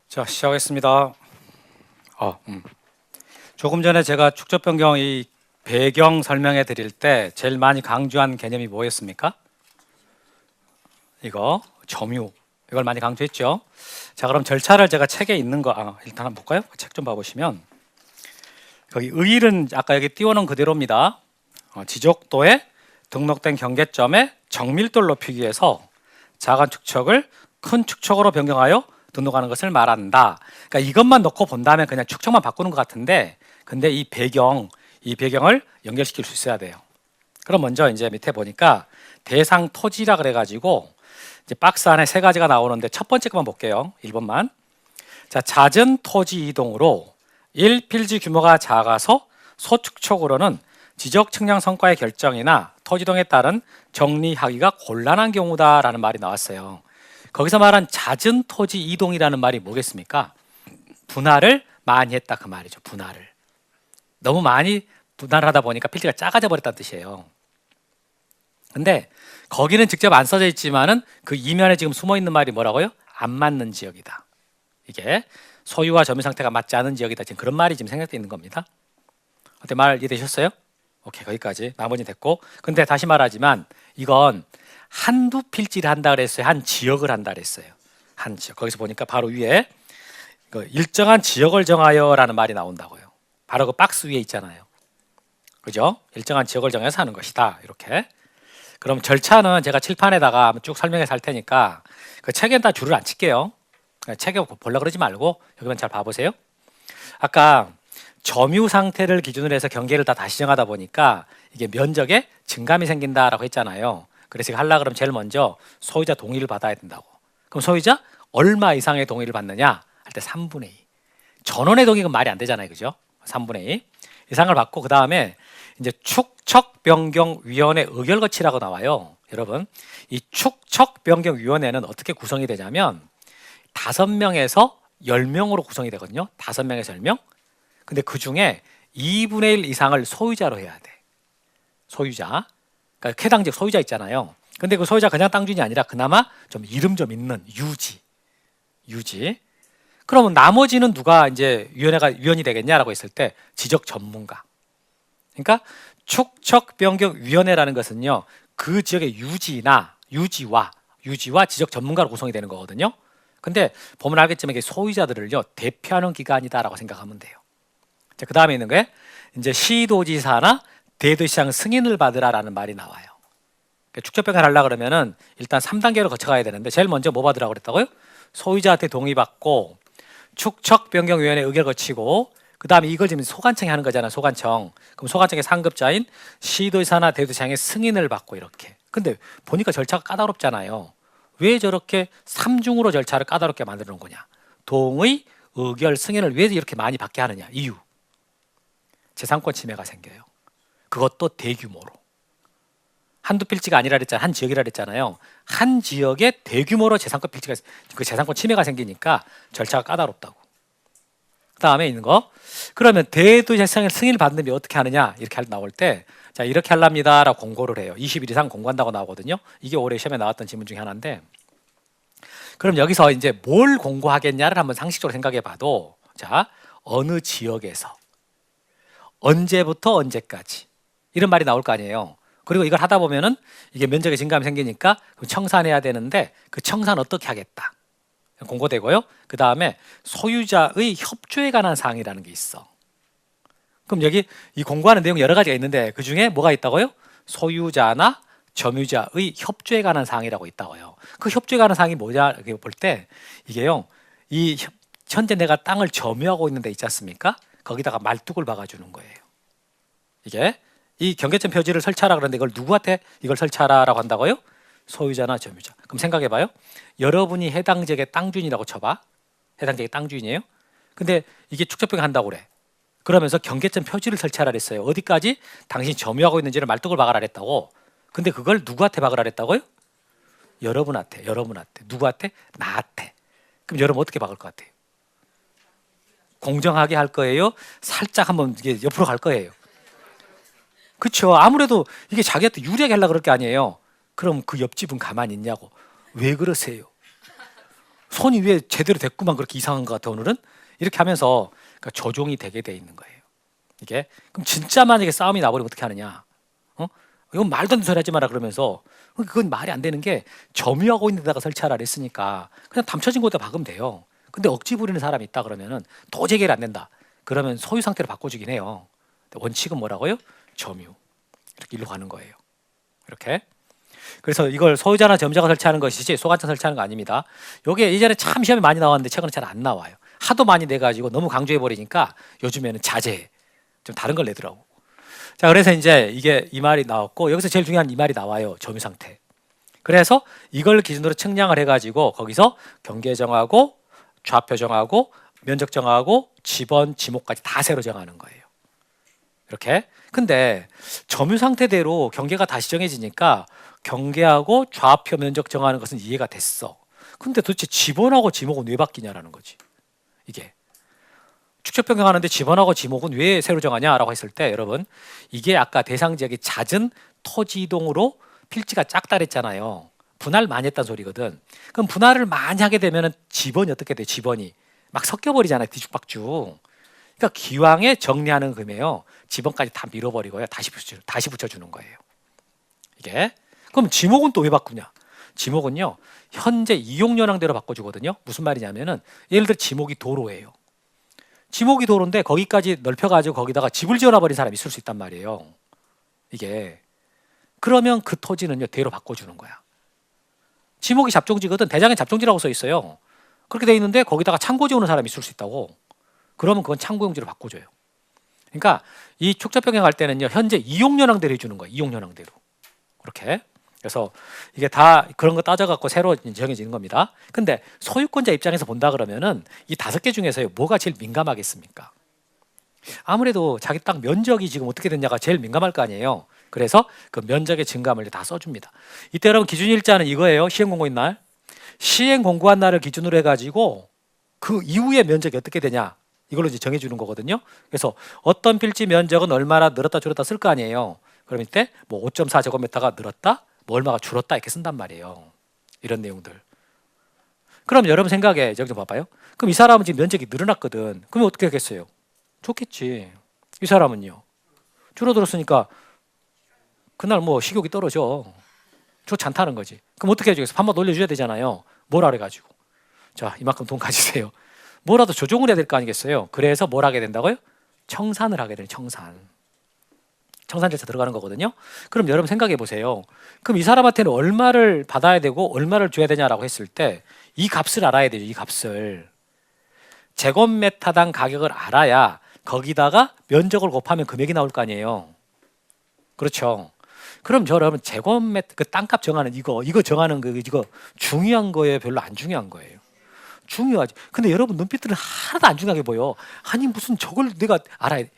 자, 시작하겠습니다. 조금 전에 제가 축적 변경 이 배경 설명해 드릴 때 제일 많이 강조한 개념이 뭐였습니까? 이거 점유. 이걸 많이 강조했죠. 자, 그럼 절차를 제가 책에 있는 거 일단 한번 볼까요? 책 좀 봐보시면 거기 의일은 아까 여기 띄워놓은 그대로입니다. 지적도에 등록된 경계점의 정밀도를 높이기 위해서 작은 축척을 큰 축척으로 변경하여 등록하는 것을 말한다. 그러니까 이것만 놓고 본다면 그냥 축척만 바꾸는 것 같은데, 근데 이 배경을 연결시킬 수 있어야 돼요. 그럼 먼저 이제 밑에 보니까 대상 토지라 그래가지고 이제 박스 안에 세 가지가 나오는데 첫 번째 것만 볼게요. 1번만. 자, 잦은 토지 이동으로 1필지 규모가 작아서 소축척으로는 지적 측량 성과의 결정이나 토지동에 따른 정리하기가 곤란한 경우다라는 말이 나왔어요. 거기서 말한 잦은 토지 이동이라는 말이 뭐겠습니까? 분할을 많이 했다 그 말이죠. 분할을 너무 많이 분할하다 보니까 필지가 작아져 버렸다는 뜻이에요. 근데 거기는 직접 안 써져 있지만은 그 이면에 지금 숨어 있는 말이 뭐라고요? 안 맞는 지역이다. 이게 소유와 점유 상태가 맞지 않은 지역이다. 지금 그런 말이 지금 생각되어 있는 겁니다. 어때, 말 이해되셨어요? 오케이, 거기까지. 나머지 됐고. 근데 다시 말하지만 이건 한두 필지를 한다 그랬어요? 한 지역을 한다 그랬어요? 한 지역. 거기서 보니까 바로 위에 그 일정한 지역을 정하여라는 말이 나온다고요. 바로 그 박스 위에 있잖아요. 그죠? 일정한 지역을 정해서 하는 것이다. 이렇게. 그럼 절차는 제가 칠판에다가 쭉 설명해서 할 테니까 그 책엔 다 줄을 안 칠게요. 책에 보려고 그러지 말고 여기만 잘 봐보세요. 아까 점유 상태를 기준으로 해서 경계를 다 다시 정하다 보니까 이게 면적에 증감이 생긴다라고 했잖아요. 그래서 이거 하려고 그러면 제일 먼저 소유자 동의를 받아야 된다고. 그럼 소유자 얼마 이상의 동의를 받느냐 할 때 3분의 2. 전원의 동의는 말이 안 되잖아요. 그죠? 3분의 2 이상을 받고 그 다음에 이제 축척변경위원회 의결거치라고 나와요. 여러분, 이 축척변경위원회는 어떻게 구성이 되냐면 5명에서 10명으로 구성이 되거든요. 5명에서 10명. 근데 그 중에 2분의 1 이상을 소유자로 해야 돼. 소유자. 그러니까 해당지역 소유자 있잖아요. 근데 그 소유자 그냥 땅주인이 아니라 그나마 좀 이름 좀 있는 유지. 그러면 나머지는 누가 이제 위원이 되겠냐라고 했을 때 지적 전문가. 그러니까 축척변경위원회라는 것은요, 그 지역의 유지와 지적 전문가로 구성이 되는 거거든요. 근데 보면 알겠지만 이게 소유자들을요 대표하는 기관이다라고 생각하면 돼요. 자, 그 다음에 있는 게 이제 시도지사나 대도시장 승인을 받으라라는 말이 나와요. 축척변경을 하려고 그러면은 일단 3단계로 거쳐가야 되는데 제일 먼저 뭐 받으라고 그랬다고요? 소유자한테 동의받고 축척변경위원회 의결 거치고 그 다음에 이걸 지금 소관청이 하는 거잖아. 소관청. 그럼 소관청의 상급자인 시도지사나 대도시장의 승인을 받고 이렇게. 근데 보니까 절차가 까다롭잖아요. 왜 저렇게 3중으로 절차를 까다롭게 만들어 놓은 거냐? 동의, 의결, 승인을 왜 이렇게 많이 받게 하느냐? 이유. 재산권 침해가 생겨요. 그것도 대규모로. 한두 필지가 아니라 그랬잖아요. 한 지역이라 그랬잖아요. 한 지역에 대규모로 재산권 침해가 생기니까 절차가 까다롭다고. 그 다음에 있는 거. 그러면 대도시장 승인을 받는데 어떻게 하느냐? 이렇게 나올 때, 자, 이렇게 하랍니다. 라고 공고를 해요. 20일 이상 공고한다고 나오거든요. 이게 올해 시험에 나왔던 질문 중에 하나인데, 그럼 여기서 이제 뭘 공고하겠냐를 한번 상식적으로 생각해 봐도, 자, 어느 지역에서, 언제부터 언제까지. 이런 말이 나올 거 아니에요. 그리고 이걸 하다 보면은 이게 면적의 증감이 생기니까 청산해야 되는데 그 청산 어떻게 하겠다. 공고되고요. 그 다음에 소유자의 협조에 관한 사항이라는 게 있어. 그럼 여기 이 공고하는 내용 여러 가지가 있는데 그 중에 뭐가 있다고요? 소유자나 점유자의 협조에 관한 사항이라고 있다고요. 그 협조에 관한 사항이 뭐냐 이렇게 볼 때 이게요. 이 현재 내가 땅을 점유하고 있는 데 있지 않습니까? 거기다가 말뚝을 박아주는 거예요. 이게 이 경계점 표지를 설치하라 그러는데 이걸 누구한테 이걸 설치하라라고 한다고요? 소유자나 점유자. 그럼 생각해봐요. 여러분이 해당 지역의 땅 주인이라고 쳐봐. 해당 지역의 땅 주인이에요. 근데 이게 축적변경 한다고 그래. 그러면서 경계점 표지를 설치하라 그랬어요. 어디까지? 당신이 점유하고 있는지를 말뚝을 박으라 그랬다고. 근데 그걸 누구한테 박으라 그랬다고요? 여러분한테. 누구한테? 나한테. 그럼 여러분 어떻게 박을 것 같아요? 공정하게 할 거예요? 살짝 한번 이게 옆으로 갈 거예요? 그렇죠. 아무래도 이게 자기한테 유리하게 하려고 그럴 게 아니에요. 그럼 그 옆집은 가만히 있냐고. 왜 그러세요? 손이 왜 제대로 됐구만 그렇게 이상한 것 같아 오늘은 이렇게 하면서 그러니까 조종이 되게 돼 있는 거예요. 이게 그럼 진짜 만약에 싸움이 나버리면 어떻게 하느냐? 이건 말도 안 되는 소리 하지 마라 그러면서 그건 말이 안 되는 게 점유하고 있는 데다가 설치하라 그랬으니까 그냥 담쳐진 곳에다 박으면 돼요. 근데 억지 부리는 사람이 있다 그러면은 도저히 해결 안 된다. 그러면 소유 상태로 바꿔주긴 해요. 근데 원칙은 뭐라고요? 점유. 이렇게 일로 가는 거예요. 이렇게. 그래서 이걸 소유자나 점유자가 설치하는 것이지 소관청 설치하는 거 아닙니다. 이게 예전에 참 시험에 많이 나왔는데 최근에 잘 안 나와요. 하도 많이 내가지고 너무 강조해 버리니까 요즘에는 자제해. 좀 다른 걸 내더라고. 자, 그래서 이제 이게 이 말이 나왔고 여기서 제일 중요한 이 말이 나와요. 점유 상태. 그래서 이걸 기준으로 측량을 해가지고 거기서 경계 정하고 좌표 정하고 면적 정하고 지번, 지목까지 다 새로 정하는 거예요. 이렇게. 근데 점유 상태대로 경계가 다시 정해지니까 경계하고 좌표 면적 정하는 것은 이해가 됐어. 근데 도대체 지번하고 지목은 왜 바뀌냐라는 거지. 이게. 축적 변경하는데 지번하고 지목은 왜 새로 정하냐라고 했을 때 여러분 이게 아까 대상 지역이 잦은 토지 이동으로 필지가 작다 그랬잖아요. 분할 많이 했다는 소리거든. 그럼 분할을 많이 하게 되면 지번이 어떻게 돼? 지번이 막 섞여버리잖아요. 뒤죽박죽. 그러니까 기왕에 정리하는 금이에요. 지번까지 다 밀어버리고요. 다시 붙여주는 거예요. 이게. 그럼 지목은 또 왜 바꾸냐? 지목은요. 현재 이용연항대로 바꿔주거든요. 무슨 말이냐면은 예를 들어 지목이 도로예요. 지목이 도로인데 거기까지 넓혀가지고 거기다가 집을 지어놔버린 사람이 있을 수 있단 말이에요. 이게. 그러면 그 토지는요. 대로 바꿔주는 거야. 지목이 잡종지거든. 대장에 잡종지라고 써 있어요. 그렇게 돼 있는데 거기다가 창고 지어놓은 사람이 있을 수 있다고. 그러면 그건 창고용지로 바꿔줘요. 그러니까 이 축적 변경할 때는요. 현재 이용연항대로 해주는 거예요. 이용연항대로. 그렇게. 그래서 이게 다 그런 거 따져갖고 새로 정해지는 겁니다. 근데 소유권자 입장에서 본다 그러면은 이 5개 중에서요. 뭐가 제일 민감하겠습니까? 아무래도 자기 땅 면적이 지금 어떻게 됐냐가 제일 민감할 거 아니에요. 그래서 그 면적의 증가물을 다 써줍니다. 이때 여러분 기준일자는 이거예요. 시행공고인 날. 시행공고한 날을 기준으로 해가지고 그 이후의 면적이 어떻게 되냐 이걸로 이제 정해주는 거거든요. 그래서 어떤 필지 면적은 얼마나 늘었다 줄었다 쓸 거 아니에요. 그럼 이때 뭐 5.4제곱미터가 늘었다, 뭐 얼마가 줄었다 이렇게 쓴단 말이에요. 이런 내용들. 그럼 여러분 생각에 여기 좀 봐봐요. 그럼 이 사람은 지금 면적이 늘어났거든. 그러면 어떻게 하겠어요? 좋겠지. 이 사람은요. 줄어들었으니까 그날 뭐 식욕이 떨어져. 좋지 않다는 거지. 그럼 어떻게 해주겠어? 한 번 올려줘야 되잖아요. 뭐라 그래가지고. 자, 이만큼 돈 가지세요. 뭐라도 조정을 해야 될 거 아니겠어요? 그래서 뭘 하게 된다고요? 청산을 하게 되는 청산. 청산 절차 들어가는 거거든요. 그럼 여러분 생각해 보세요. 그럼 이 사람한테는 얼마를 받아야 되고 얼마를 줘야 되냐라고 했을 때 이 값을 알아야 되죠. 이 값을. 제곱미터당 가격을 알아야 거기다가 면적을 곱하면 금액이 나올 거 아니에요. 그렇죠. 그럼 여러분 제곱미터 그 땅값 정하는 이거 정하는 거 이거 중요한 거예요? 별로 안 중요한 거예요? 중요하지. 근데 여러분 눈빛들은 하나도 안 중요하게 보여. 아니 무슨 저걸 내가 알아야 돼.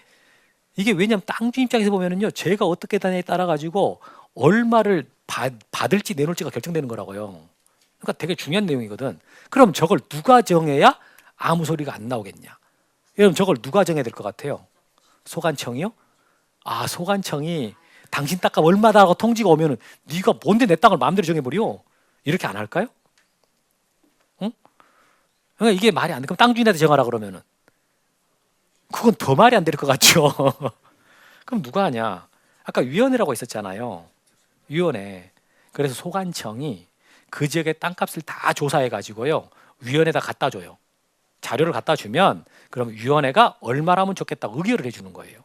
이게 왜냐면 땅주 입장에서 보면은요. 제가 어떻게 다냐에 따라 가지고 얼마를 받을지 내놓을지가 결정되는 거라고요. 그러니까 되게 중요한 내용이거든. 그럼 저걸 누가 정해야 아무 소리가 안 나오겠냐? 여러분 저걸 누가 정해야 될 것 같아요? 소관청이요? 아 소관청이 당신 땅값 얼마다라고 통지가 오면은 네가 뭔데 내 땅을 마음대로 정해버려? 이렇게 안 할까요? 응? 그러니까 이게 말이 안 돼. 그럼 땅 주인한테 정하라 그러면은 그건 더 말이 안 될 것 같죠. 그럼 누가 하냐? 아까 위원회라고 있었잖아요. 위원회. 그래서 소관청이 그 지역의 땅값을 다 조사해 가지고요. 위원회에다 갖다 줘요. 자료를 갖다 주면 그럼 위원회가 얼마라면 좋겠다고 의결을 해주는 거예요.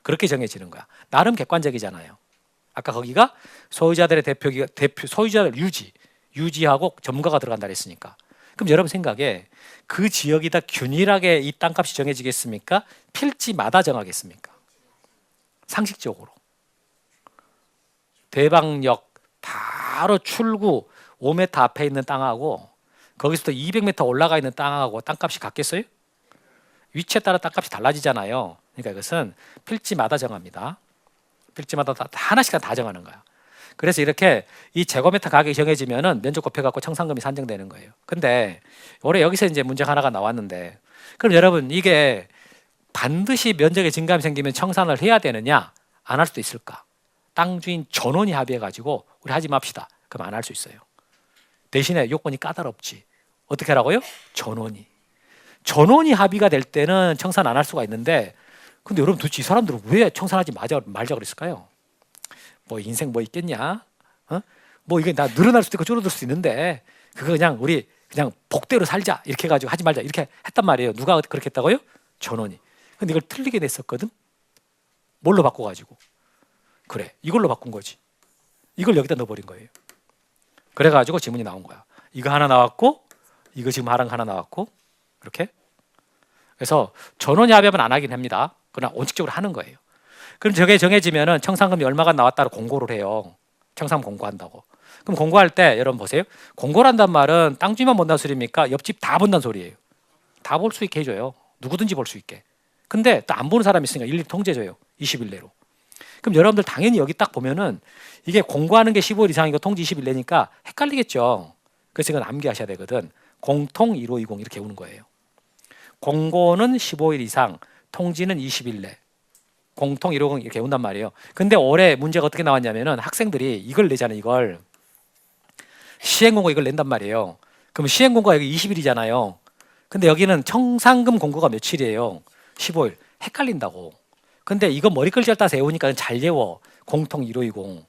그렇게 정해지는 거야. 나름 객관적이잖아요. 아까 거기가 소유자들의 대표 소유자들 유지하고 전문가가 들어간다 그랬으니까. 그럼 여러분 생각에 그 지역이 다 균일하게 이 땅값이 정해지겠습니까? 필지마다 정하겠습니까? 상식적으로. 대방역 바로 출구 5m 앞에 있는 땅하고 거기서부터 200m 올라가 있는 땅하고 땅값이 같겠어요? 위치에 따라 땅값이 달라지잖아요. 그러니까 이것은 필지마다 정합니다. 필지마다 다 하나씩 다 정하는 거야. 그래서 이렇게 이 제곱미터 가격이 정해지면은 면적 곱해갖고 청산금이 산정되는 거예요. 근데 올해 여기서 이제 문제가 하나가 나왔는데 그럼 여러분 이게 반드시 면적의 증감이 생기면 청산을 해야 되느냐? 안 할 수도 있을까? 땅 주인 전원이 합의해가지고 우리 하지 맙시다. 그럼 안 할 수 있어요. 대신에 요건이 까다롭지. 어떻게 하라고요? 전원이. 전원이 합의가 될 때는 청산 안 할 수가 있는데, 근데 여러분 도대체 이 사람들은 왜 청산하지 말자 그랬을까요? 뭐 인생 뭐 있겠냐? 뭐 이게 나 늘어날 수도 있고 줄어들 수도 있는데 그거 그냥 우리 그냥 복대로 살자 이렇게 해가지고 하지 말자 이렇게 했단 말이에요. 누가 그렇게 했다고요? 전원이. 근데 이걸 틀리게 냈었거든. 뭘로 바꿔가지고 그래 이걸로 바꾼 거지. 이걸 여기다 넣어버린 거예요. 그래가지고 지문이 나온 거야. 이거 하나 나왔고 이거 지금 하나 나왔고 이렇게. 그래서 전원이 합의하면 안 하긴 합니다. 그러나 원칙적으로 하는 거예요. 그럼 저게 정해지면은 청산금이 얼마가 나왔다고 공고를 해요. 청산 공고한다고. 그럼 공고할 때 여러분 보세요. 공고를 한단 말은 땅 주인만 본다는 소리입니까? 옆집 다 본다는 소리예요. 다 볼 수 있게 해줘요. 누구든지 볼 수 있게. 근데 또 안 보는 사람이 있으니까 일일이 통제줘요. 20일 내로. 그럼 여러분들 당연히 여기 딱 보면은 이게 공고하는 게 15일 이상이고 통지 20일 내니까 헷갈리겠죠. 그래서 이건 암기하셔야 되거든. 공통 1520 이렇게 오는 거예요. 공고는 15일 이상, 통지는 20일 내. 공통 1520 이렇게 온단 말이에요. 근데 올해 문제가 어떻게 나왔냐면은 학생들이 이걸 내잖아요. 이걸 시행공고 이걸 낸단 말이에요. 그럼 시행공고가 여기 20일이잖아요. 근데 여기는 청산금 공고가 며칠이에요? 15일. 헷갈린다고. 근데 이거 머리끌 잘 따서 외우니까 잘 외워. 공통 1520.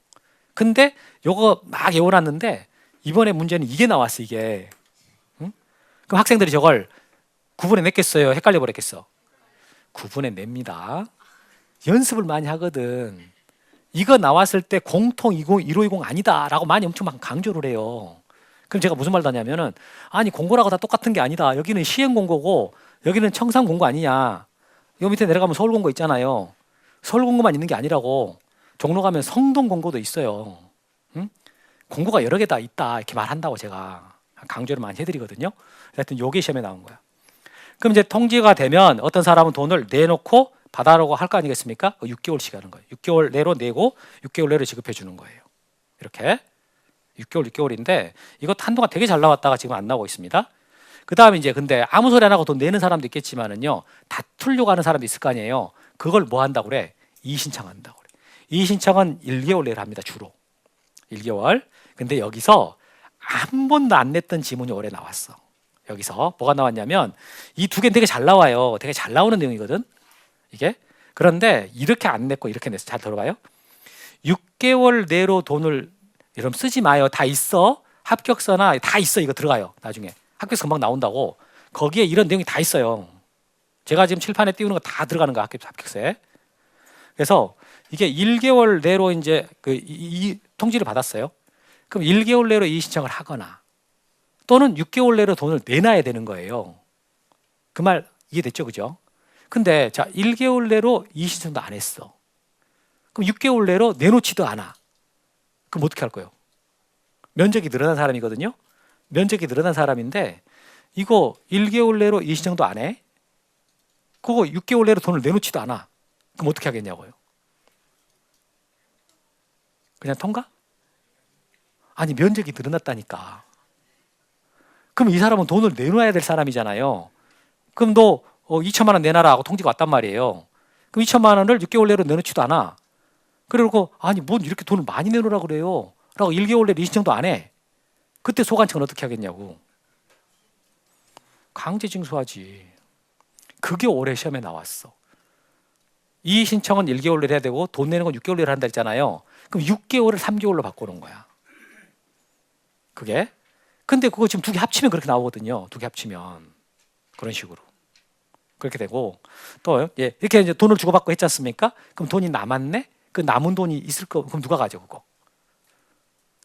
근데 요거 막 외워놨는데 이번에 문제는 이게 나왔어. 이게. 응? 그럼 학생들이 저걸 9분에 냈겠어요? 헷갈려 버렸겠어? 9분에 냅니다. 연습을 많이 하거든. 이거 나왔을 때 공통 1520 아니다 라고 많이 엄청 막 강조를 해요. 그럼 제가 무슨 말도 하냐면은 아니 공고라고 다 똑같은 게 아니다. 여기는 시행공고고 여기는 청산공고 아니냐. 요 밑에 내려가면 서울공고 있잖아요. 서울공고만 있는 게 아니라고. 종로 가면 성동공고도 있어요. 응? 공고가 여러 개 다 있다 이렇게 말한다고 제가 강조를 많이 해드리거든요. 하여튼 요게 시험에 나온 거야. 그럼 이제 통지가 되면 어떤 사람은 돈을 내놓고 받아라고 할 거 아니겠습니까? 6개월씩 하는 거예요. 6개월 내로 내고 6개월 내로 지급해 주는 거예요. 이렇게 6개월인데 이것 한동안 되게 잘 나왔다가 지금 안 나오고 있습니다. 그 다음에 이제 근데 아무 소리 안 하고 돈 내는 사람도 있겠지만은요 다투려고 하는 사람도 있을 거 아니에요. 그걸 뭐 한다고 그래? 이의신청한다고 그래. 이의신청은 1개월 내로 합니다. 주로 1개월. 근데 여기서 한 번도 안 냈던 지문이 올해 나왔어. 여기서 뭐가 나왔냐면 이 두 개는 되게 잘 나와요. 되게 잘 나오는 내용이거든. 이게. 그런데 이렇게 안 냈고 이렇게 냈어. 잘 들어봐요. 6개월 내로 돈을 여러분 쓰지 마요. 다 있어. 합격서나 다 있어. 이거 들어가요. 나중에. 합격서 금방 나온다고. 거기에 이런 내용이 다 있어요. 제가 지금 칠판에 띄우는 거 다 들어가는 거야. 합격서에. 그래서 이게 1개월 내로 이제 이 통지를 받았어요. 그럼 1개월 내로 이의 신청을 하거나 또는 6개월 내로 돈을 내놔야 되는 거예요. 그 말 이해됐죠? 그죠? 근데 자 1개월 내로 이의 신청도 안 했어. 그럼 6개월 내로 내놓지도 않아. 그럼 어떻게 할 거예요? 면적이 늘어난 사람이거든요. 면적이 늘어난 사람인데 이거 1개월 내로 이의 신청도 안 해. 그거 6개월 내로 돈을 내놓지도 않아. 그럼 어떻게 하겠냐고요? 그냥 통과? 아니 면적이 늘어났다니까. 그럼 이 사람은 돈을 내놔야 될 사람이잖아요. 그럼 너 2천만 원 내놔라 하고 통지가 왔단 말이에요. 그럼 2천만 원을 6개월 내로 내놓지도 않아. 그리고 아니 뭔 이렇게 돈을 많이 내놓으라 그래요. 라고 1개월 내로 이의신청도 안 해. 그때 소관청은 어떻게 하겠냐고. 강제징수하지. 그게 올해 시험에 나왔어. 이의신청은 1개월 내로 해야 되고 돈 내는 건 6개월 내로 한다 했잖아요. 그럼 6개월을 3개월로 바꾸는 거야. 그게. 근데 그거 지금 두 개 합치면 그렇게 나오거든요. 두 개 합치면. 그런 식으로. 그렇게 되고 또 이렇게 이제 돈을 주고받고 했지 않습니까? 그럼 돈이 남았네? 그 남은 돈이 있을 거 그럼 누가 가져 그거?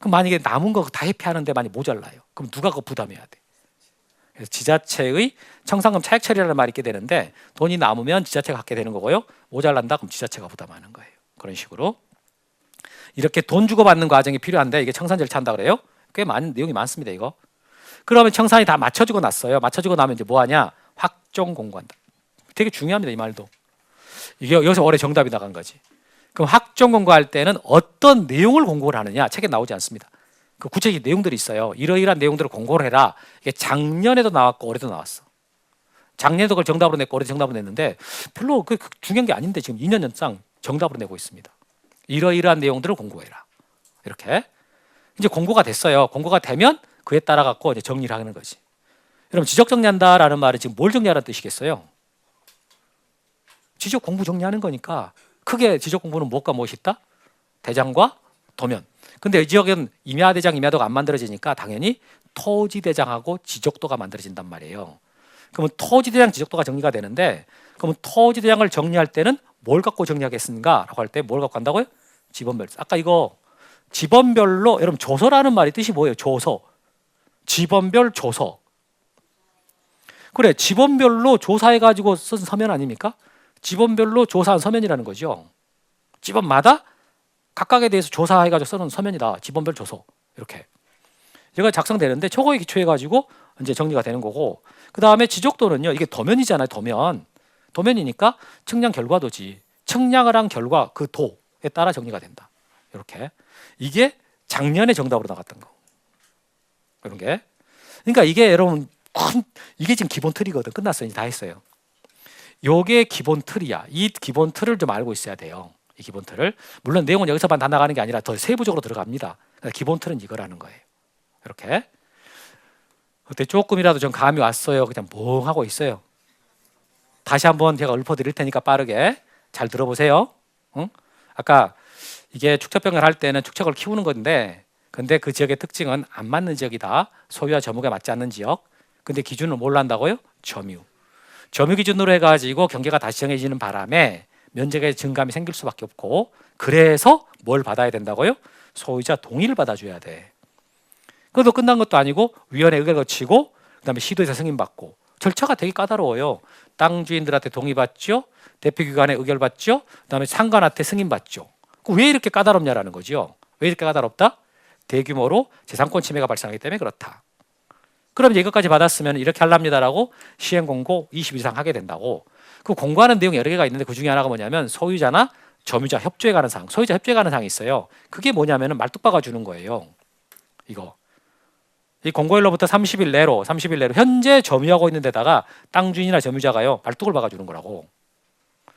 그럼 만약에 남은 거 다 회피하는데 많이 모자라요. 그럼 누가 그거 부담해야 돼? 그래서 지자체의 청산금 차액 처리라는 말이 있게 되는데 돈이 남으면 지자체가 갖게 되는 거고요. 모자란다 그럼 지자체가 부담하는 거예요. 그런 식으로 이렇게 돈 주고받는 과정이 필요한데 이게 청산 절차한다 그래요? 꽤 많은 내용이 많습니다. 이거. 그러면 청산이 다 맞춰지고 났어요. 맞춰지고 나면 이제 뭐 하냐? 확정 공고한다. 되게 중요합니다. 이 말도. 이게 여기서 올해 정답이 나간 거지. 그럼 확정 공고할 때는 어떤 내용을 공고를 하느냐? 책에 나오지 않습니다. 그 구체적인 내용들이 있어요. 이러이러한 내용들을 공고를 해라. 이게 작년에도 나왔고 올해도 나왔어. 작년에도 그걸 정답으로 냈고 올해도 정답으로 냈는데 별로 그 중요한 게 아닌데 지금 2년 연장 정답으로 내고 있습니다. 이러이러한 내용들을 공고해라. 이렇게. 이제 공고가 됐어요. 공고가 되면 그에 따라 갖고 이제 정리를 하는 거지. 여러분 지적 정리한다라는 말은 지금 뭘 정리하라는 뜻이겠어요? 지적 공부 정리하는 거니까 크게 지적 공부는 무엇과 무엇이 있다? 대장과 도면. 근데 이 지역은 임야대장, 임야도가 안 만들어지니까 당연히 토지대장하고 지적도가 만들어진단 말이에요. 그러면 토지대장, 지적도가 정리가 되는데 그러면 토지대장을 정리할 때는 뭘 갖고 정리하겠습니까? 라고 할 때 뭘 갖고 한다고요? 지번별. 아까 이거 지번별로 여러분 조서라는 말이 뜻이 뭐예요? 조서. 지번별 조서. 그래, 지번별로 조사해가지고 쓴 서면 아닙니까? 지번별로 조사한 서면이라는 거죠. 지번마다 각각에 대해서 조사해가지고 쓰는 서면이다. 지번별 조서. 이렇게. 이거 작성되는데 초고에 기초해가지고 이제 정리가 되는 거고, 그 다음에 지적도는요, 이게 도면이잖아요. 도면. 도면이니까 측량 결과도지. 측량을 한 결과 그 도에 따라 정리가 된다. 이렇게. 이게 작년에 정답으로 나갔던 거. 이런 게. 그러니까 이게 여러분 이게 지금 기본 틀이거든. 끝났어요. 이제 다 했어요. 요게 기본 틀이야. 이 기본 틀을 좀 알고 있어야 돼요. 이 기본 틀을. 물론 내용은 여기서만 다 나가는 게 아니라 더 세부적으로 들어갑니다. 그러니까 기본 틀은 이거라는 거예요. 이렇게. 그때 조금이라도 좀 감이 왔어요. 그냥 멍 하고 있어요. 다시 한번 제가 읊어드릴 테니까 빠르게 잘 들어보세요. 응? 아까 이게 축척병을 할 때는 축척을 키우는 건데, 근데 그 지역의 특징은 안 맞는 지역이다. 소유와 점유가 맞지 않는 지역. 근데 기준은 뭘로 한다고요? 점유. 점유 기준으로 해가지고 경계가 다시 정해지는 바람에 면적의 증감이 생길 수밖에 없고, 그래서 뭘 받아야 된다고요? 소유자 동의를 받아줘야 돼. 그것도 끝난 것도 아니고 위원회 의결 거치고 그다음에 시도에서 승인받고 절차가 되게 까다로워요. 땅 주인들한테 동의받죠. 대표기관에 의결 받죠. 그다음에 상관한테 승인받죠. 왜 이렇게 까다롭냐라는 거죠. 왜 이렇게 까다롭다? 대규모로 재산권 침해가 발생하기 때문에 그렇다. 그럼 이것까지 받았으면 이렇게 하랍니다라고 시행 공고 20일 이상 하게 된다고. 그 공고하는 내용이 여러 개가 있는데 그 중에 하나가 뭐냐면 소유자나 점유자 협조에 관한 사항, 소유자 협조에 관한 사항이 있어요. 그게 뭐냐면은 말뚝박아 주는 거예요. 이거. 이 공고일로부터 30일 내로 현재 점유하고 있는 데다가 땅 주인이나 점유자가요 말뚝을 박아주는 거라고.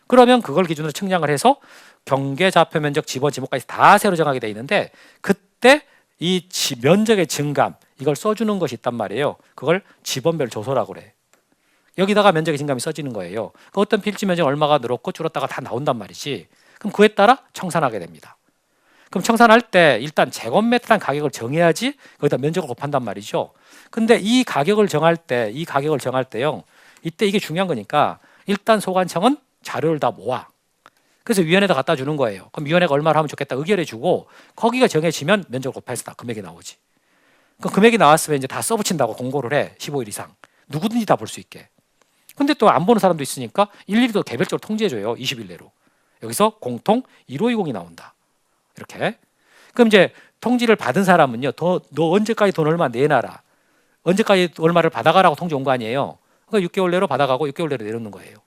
그러면 그걸 기준으로 측량을 해서 경계 좌표 면적 지번 지목까지 다 새로 정하게 돼 있는데 그때 이 면적의 증감 이걸 써주는 것이 있단 말이에요. 그걸 지번별 조서라고 그래. 여기다가 면적의 증감이 써지는 거예요. 그 어떤 필지 면적 얼마가 늘었고 줄었다가 다 나온단 말이지. 그럼 그에 따라 청산하게 됩니다. 그럼 청산할 때 일단 제곱미터당 가격을 정해야지 거기다 면적을 곱한단 말이죠. 근데 이 가격을 정할 때요. 이때 이게 중요한 거니까 일단 소관청은 자료를 다 모아. 그래서 위원회에다 갖다 주는 거예요. 그럼 위원회가 얼마를 하면 좋겠다 의결해 주고 거기가 정해지면 면적을 곱해서 다 금액이 나오지. 그럼 금액이 나왔으면 이제 다 써붙인다고 공고를 해. 15일 이상. 누구든지 다 볼 수 있게. 근데 또 안 보는 사람도 있으니까 일일이 또 개별적으로 통지해줘요. 20일 내로. 여기서 공통 1520이 나온다. 이렇게. 그럼 이제 통지를 받은 사람은요. 너 언제까지 돈 얼마 내놔라. 언제까지 얼마를 받아가라고 통지 온 거 아니에요. 그러니까 6개월 내로 받아가고 6개월 내로 내놓는 거예요.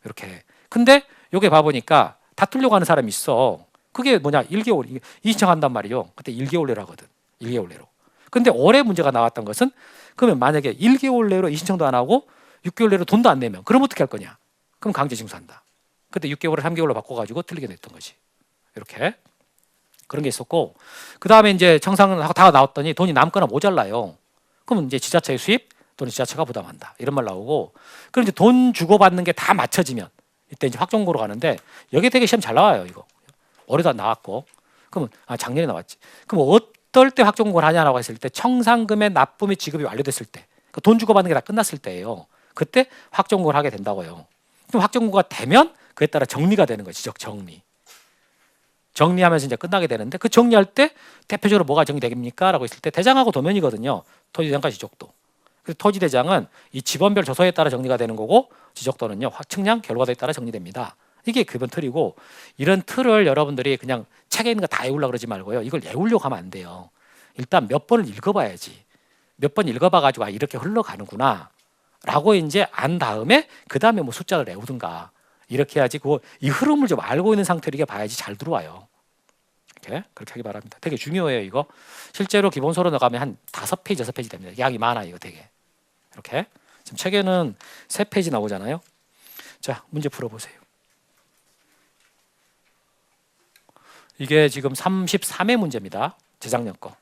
이렇게. 근데 요게 봐보니까 다투려고 하는 사람이 있어. 그게 뭐냐? 1개월 이신청한단 말이에요. 그때 1개월 내로 하거든. 1개월 내로. 근데 올해 문제가 나왔던 것은 그러면 만약에 1개월 내로 이신청도 안 하고 6개월 내로 돈도 안 내면 그럼 어떻게 할 거냐? 그럼 강제 징수한다. 그때 6개월을 3개월로 바꿔가지고 틀리게 냈던 거지. 이렇게. 그런 게 있었고 그 다음에 이제 청산하고 다 나왔더니 돈이 남거나 모자라요. 그러면 이제 지자체의 수입 또는 지자체가 부담한다 이런 말 나오고 그럼 이제 돈 주고받는 게 다 맞춰지면 이때 이제 확정고로 가는데 여기 되게 시험 잘 나와요. 이거 올해도 안 나왔고 그러면 작년에 나왔지. 그럼 어떨 때 확정고를 하냐라고 했을 때 청산금의 납부 및 지급이 완료됐을 때 돈 주고받는 게 다 끝났을 때예요. 그때 확정고를 하게 된다고요. 그럼 확정고가 되면 그에 따라 정리가 되는 거예요. 지적 정리. 정리하면서 이제 끝나게 되는데 그 정리할 때 대표적으로 뭐가 정리됩니까? 라고 했을 때 대장하고 도면이거든요. 토지대장과 지적도. 그래서 토지대장은 이 지번별 조서에 따라 정리가 되는 거고 지적도는요. 측량 결과도에 따라 정리됩니다. 이게 기본 틀이고 이런 틀을 여러분들이 그냥 책에 있는 거 다 외우려고 그러지 말고요. 이걸 외우려고 하면 안 돼요. 일단 몇 번을 읽어봐야지. 몇 번 읽어봐가지고 이렇게 흘러가는구나 라고 이제 안 다음에 그 다음에 뭐 숫자를 외우든가 이렇게 해야지 이 흐름을 좀 알고 있는 상태로 이게 봐야지 잘 들어와요. 이렇게 그렇게 하기 바랍니다. 되게 중요해요. 이거 실제로 기본서로 나가면 한 5페이지 6페이지 됩니다. 양이 많아요. 이거 되게 이렇게 지금 책에는 3페이지 나오잖아요. 자 문제 풀어보세요. 이게 지금 33회 문제입니다. 재작년 거.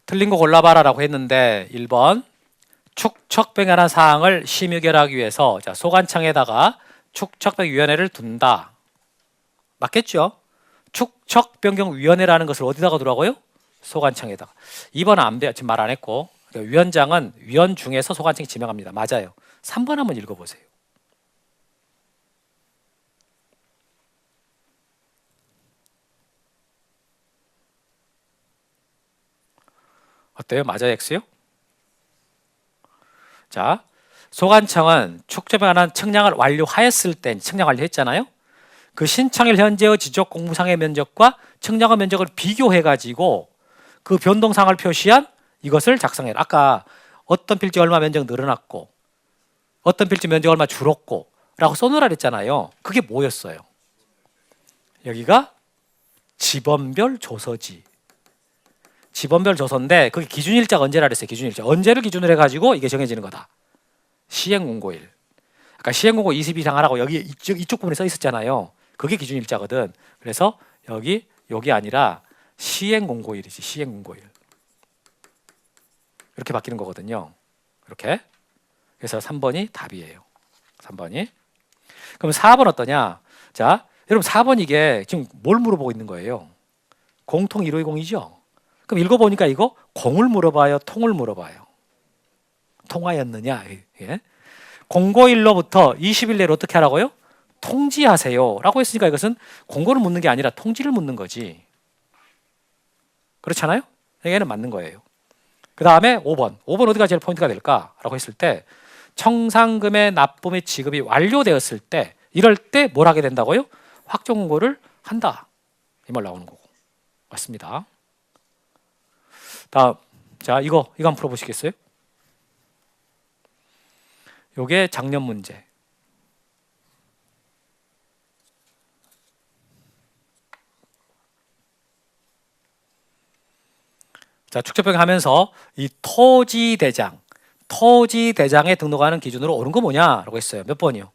틀린 거 골라봐라라고 했는데 1번 축척병행한 사항을 심의결하기 위해서 자, 소관청에다가 축척병위원회를 둔다. 맞겠죠? 축척변경위원회라는 것을 어디다가 두라고요? 소관청에다가. 2번은 안 돼요. 지금 말 안 했고. 그러니까 위원장은 위원 중에서 소관청이 지명합니다. 맞아요. 3번 한번 읽어보세요. 어때요? 맞아요? X요? 자, 소관청은 축척에 관한 청량을 완료하였을 때 청량 완료했잖아요. 그 신청일 현재의 지적 공무상의 면적과 청량의 면적을 비교해가지고 그 변동상을 표시한 이것을 작성해라. 아까 어떤 필지 얼마 면적 늘어났고 어떤 필지 면적 얼마 줄었고 라고 써놓으라 그랬잖아요. 그게 뭐였어요? 여기가 지번별 조서지. 지번별 조서인데 그게 기준일자가 언제라 그랬어요? 기준일자. 언제를 기준으로 해가지고 이게 정해지는 거다. 시행공고일. 아까 시행공고 20일 이상 하라고 여기 이쪽 부분에 써 있었잖아요. 그게 기준일자거든. 그래서 여기 아니라 시행공고일이지. 시행공고일. 이렇게 바뀌는 거거든요. 이렇게. 그래서 3번이 답이에요. 3번이. 그럼 4번 어떠냐? 자, 여러분 4번 이게 지금 뭘 물어보고 있는 거예요? 공통 1520이죠? 그럼 읽어보니까 이거 공을 물어봐요? 통을 물어봐요? 통하였느냐? 예? 공고일로부터 20일 내로 어떻게 하라고요? 통지하세요 라고 했으니까 이것은 공고를 묻는 게 아니라 통지를 묻는 거지. 그렇잖아요? 얘는 맞는 거예요. 그 다음에 5번 어디가 제일 포인트가 될까? 라고 했을 때 청산금의 납부 및 지급이 완료되었을 때 이럴 때 뭘 하게 된다고요? 확정공고를 한다. 이 말 나오는 거고. 맞습니다. 다음, 자 이거 한번 풀어보시겠어요? 요게 작년 문제. 자, 축적병 하면서 이 토지대장에 등록하는 기준으로 옳은 거 뭐냐라고 했어요. 몇 번이요?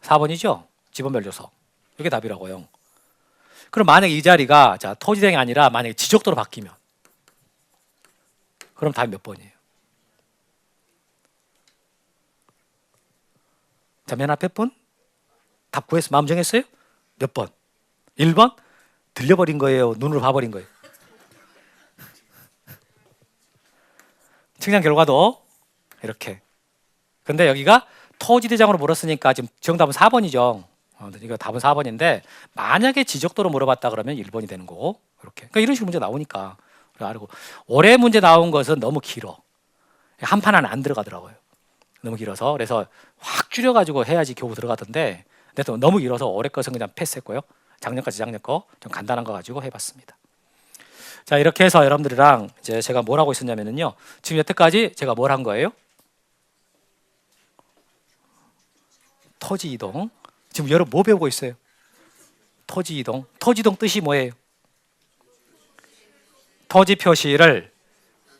4번이죠? 지번별 조서. 이게 답이라고요. 그럼 만약에 이 자리가 자, 토지대장이 아니라 만약에 지적도로 바뀌면 그럼 답이 몇 번이에요? 자, 맨 앞에 분? 답 구해서 마음 정했어요? 몇 번? 1번? 들려버린 거예요? 눈으로 봐버린 거예요? 측량 결과도 이렇게. 근데 여기가 토지대장으로 물었으니까 지금 정답은 4번이죠. 이거 답은 4번인데 만약에 지적도로 물어봤다 그러면 1번이 되는 거고 이렇게. 그러니까 이런 식으로 문제 나오니까. 그리고 올해 문제 나온 것은 너무 길어. 한 판 안에 안 들어가더라고요. 너무 길어서. 그래서 확 줄여가지고 해야지 겨우 들어가던데 근데 또 너무 길어서 올해 것은 그냥 패스했고요. 작년 거 좀 간단한 거 가지고 해봤습니다. 자, 이렇게 해서 여러분들이랑 이제 제가 뭘 하고 있었냐면요. 지금 여태까지 제가 뭘 한 거예요? 토지 이동. 지금 여러분 뭐 배우고 있어요? 토지 이동. 토지 이동 뜻이 뭐예요? 토지 표시를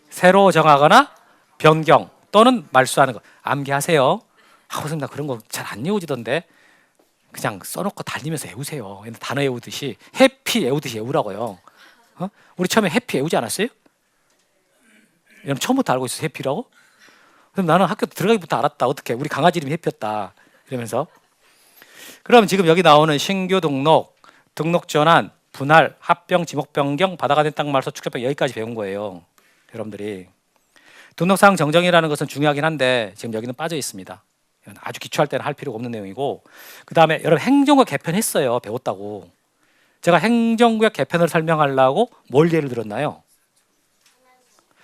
새로 정하거나 변경 또는 말소하는 거. 암기하세요. 선생님 나 그런 거 잘 안 외우지던데. 그냥 써놓고 달리면서 외우세요. 단어 외우듯이 해피 외우듯이 외우라고요. 우리 처음에 해피 외우지 않았어요? 여러분 처음부터 알고 있어요 해피라고? 그럼 나는 학교 들어가기부터 알았다. 어떻게? 우리 강아지 이름이 해피였다. 이러면서. 그럼 지금 여기 나오는 신규 등록 전환, 분할, 합병, 지목 변경, 받아가 된 땅 말소, 축적병 여기까지 배운 거예요. 여러분들이. 등록상 정정이라는 것은 중요하긴 한데 지금 여기는 빠져 있습니다. 아주 기초할 때는 할 필요가 없는 내용이고 그 다음에 여러분 행정구역 개편했어요. 배웠다고. 제가 행정구역 개편을 설명하려고 뭘 예를 들었나요?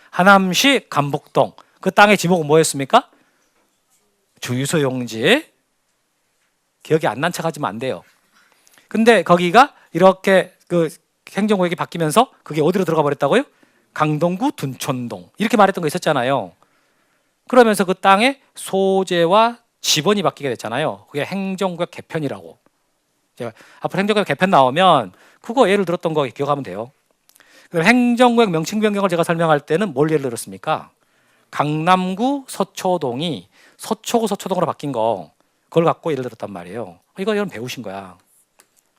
하남시 감복동. 그 땅의 지목은 뭐였습니까? 주유소용지. 기억이 안 난 척 하시면 안 돼요. 근데 거기가 이렇게 그 행정구역이 바뀌면서 그게 어디로 들어가 버렸다고요? 강동구 둔촌동. 이렇게 말했던 거 있었잖아요. 그러면서 그 땅의 소재와 지번이 바뀌게 됐잖아요. 그게 행정구역 개편이라고. 제가 앞으로 행정구역 개편 나오면 그거 예를 들었던 거 기억하면 돼요. 그럼 행정구역 명칭 변경을 제가 설명할 때는 뭘 예를 들었습니까? 강남구 서초동이 서초구 서초동으로 바뀐 거 그걸 갖고 예를 들었단 말이에요. 이거 여러분 배우신 거야.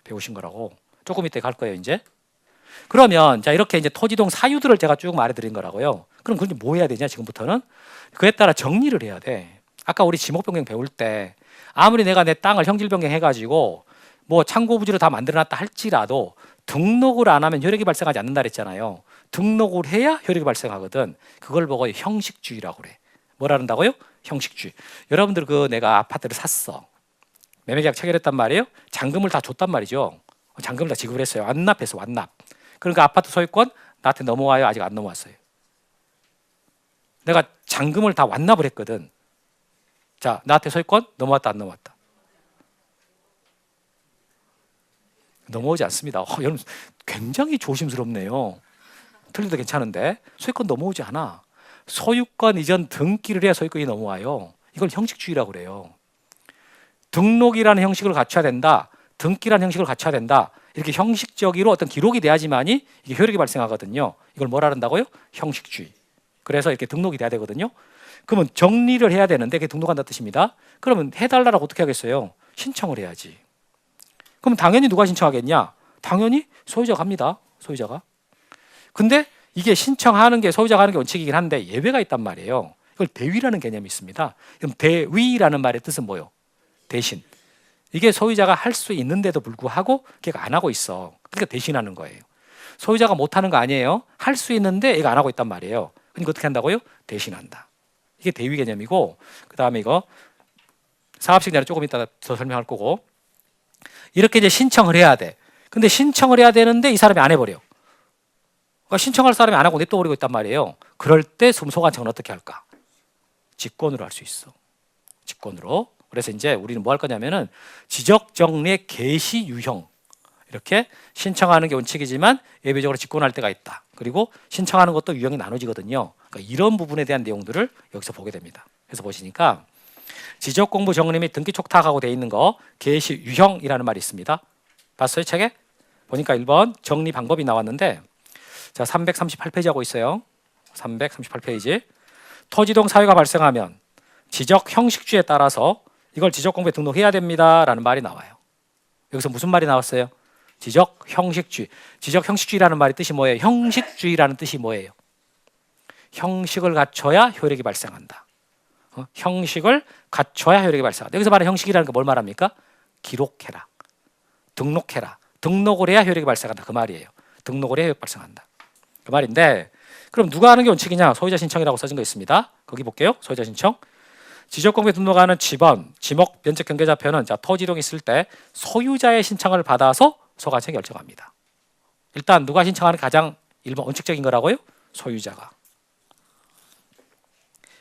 배우신 거라고. 조금 이따 갈 거예요 이제. 그러면 자 이렇게 이제 토지동 사유들을 제가 쭉 말해드린 거라고요. 그럼 그럼 뭐 해야 되냐 지금부터는? 그에 따라 정리를 해야 돼. 아까 우리 지목 변경 배울 때 아무리 내가 내 땅을 형질 변경해가지고 뭐 창고 부지로 다 만들어놨다 할지라도 등록을 안 하면 효력이 발생하지 않는다 그랬잖아요. 등록을 해야 효력이 발생하거든. 그걸 보고 형식주의라고 그래. 뭐라 한다고요? 형식주의. 여러분들 그 내가 아파트를 샀어. 매매계약 체결했단 말이에요. 잔금을 다 줬단 말이죠. 잔금을 다 지급을 했어요. 완납해서 완납. 그러니까 아파트 소유권 나한테 넘어와요? 아직 안 넘어왔어요. 내가 잔금을 다 완납을 했거든. 자, 나한테 소유권 넘어왔다 안 넘어왔다? 넘어오지 않습니다. 여러분 굉장히 조심스럽네요. 틀려도 괜찮은데 소유권 넘어오지 않아. 소유권 이전 등기를 해야 소유권이 넘어와요. 이걸 형식주의라고 그래요. 등록이라는 형식을 갖춰야 된다. 등기라는 형식을 갖춰야 된다. 이렇게 형식적으로 어떤 기록이 돼야지만이 이게 효력이 발생하거든요. 이걸 뭐라 한다고요? 형식주의. 그래서 이렇게 등록이 돼야 되거든요. 그러면 정리를 해야 되는데 그게 등록한다는 뜻입니다. 그러면 해달라고 어떻게 하겠어요? 신청을 해야지. 그럼 당연히 누가 신청하겠냐? 당연히 소유자가 합니다. 소유자가. 근데 이게 신청하는 게 소유자가 하는 게 원칙이긴 한데 예외가 있단 말이에요. 이걸 대위라는 개념이 있습니다. 그럼 대위라는 말의 뜻은 뭐예요? 대신. 이게 소유자가 할 수 있는데도 불구하고 걔가 안 하고 있어. 그러니까 대신하는 거예요. 소유자가 못 하는 거 아니에요. 할 수 있는데 얘가 안 하고 있단 말이에요. 그러니까 어떻게 한다고요? 대신한다. 이게 대위 개념이고 그 다음에 이거 사업식 내로 조금 이따 더 설명할 거고 이렇게 이제 신청을 해야 돼. 근데 신청을 해야 되는데 이 사람이 안 해버려. 그러니까 신청할 사람이 안 하고 냅둬버리고 있단 말이에요. 그럴 때 소관청은 어떻게 할까? 직권으로 할 수 있어. 직권으로. 그래서 이제 우리는 뭐 할 거냐면은 지적정리의 개시 유형 이렇게 신청하는 게 원칙이지만 예외적으로 직권할 때가 있다. 그리고 신청하는 것도 유형이 나눠지거든요. 그러니까 이런 부분에 대한 내용들을 여기서 보게 됩니다. 그래서 보시니까 지적공부 정리 및 등기 촉탁하고 돼 있는 거 개시 유형이라는 말이 있습니다. 봤어요 책에? 보니까 1번 정리 방법이 나왔는데 자 338페이지 하고 있어요. 338페이지 토지동 사유가 발생하면 지적 형식주에 따라서 이걸 지적공부에 등록해야 됩니다 라는 말이 나와요. 여기서 무슨 말이 나왔어요? 지적 형식주의. 지적 형식주의라는 말의 뜻이 뭐예요? 형식주의라는 뜻이 뭐예요? 형식을 갖춰야 효력이 발생한다. 형식을 갖춰야 효력이 발생한다. 여기서 말하는 형식이라는 게 뭘 말합니까? 기록해라. 등록해라. 등록을 해야 효력이 발생한다. 그 말이에요. 등록을 해야 효력이 발생한다. 그 말인데 그럼 누가 하는 게 원칙이냐? 소유자 신청이라고 써진 거 있습니다. 거기 볼게요. 소유자 신청. 지적공부에 등록하는 지번, 지목, 면적 경계좌표는 자 토지동이 있을 때 소유자의 신청을 받아서 소관청이 결정합니다. 일단 누가 신청하는 가장 일반 원칙적인 거라고요? 소유자가.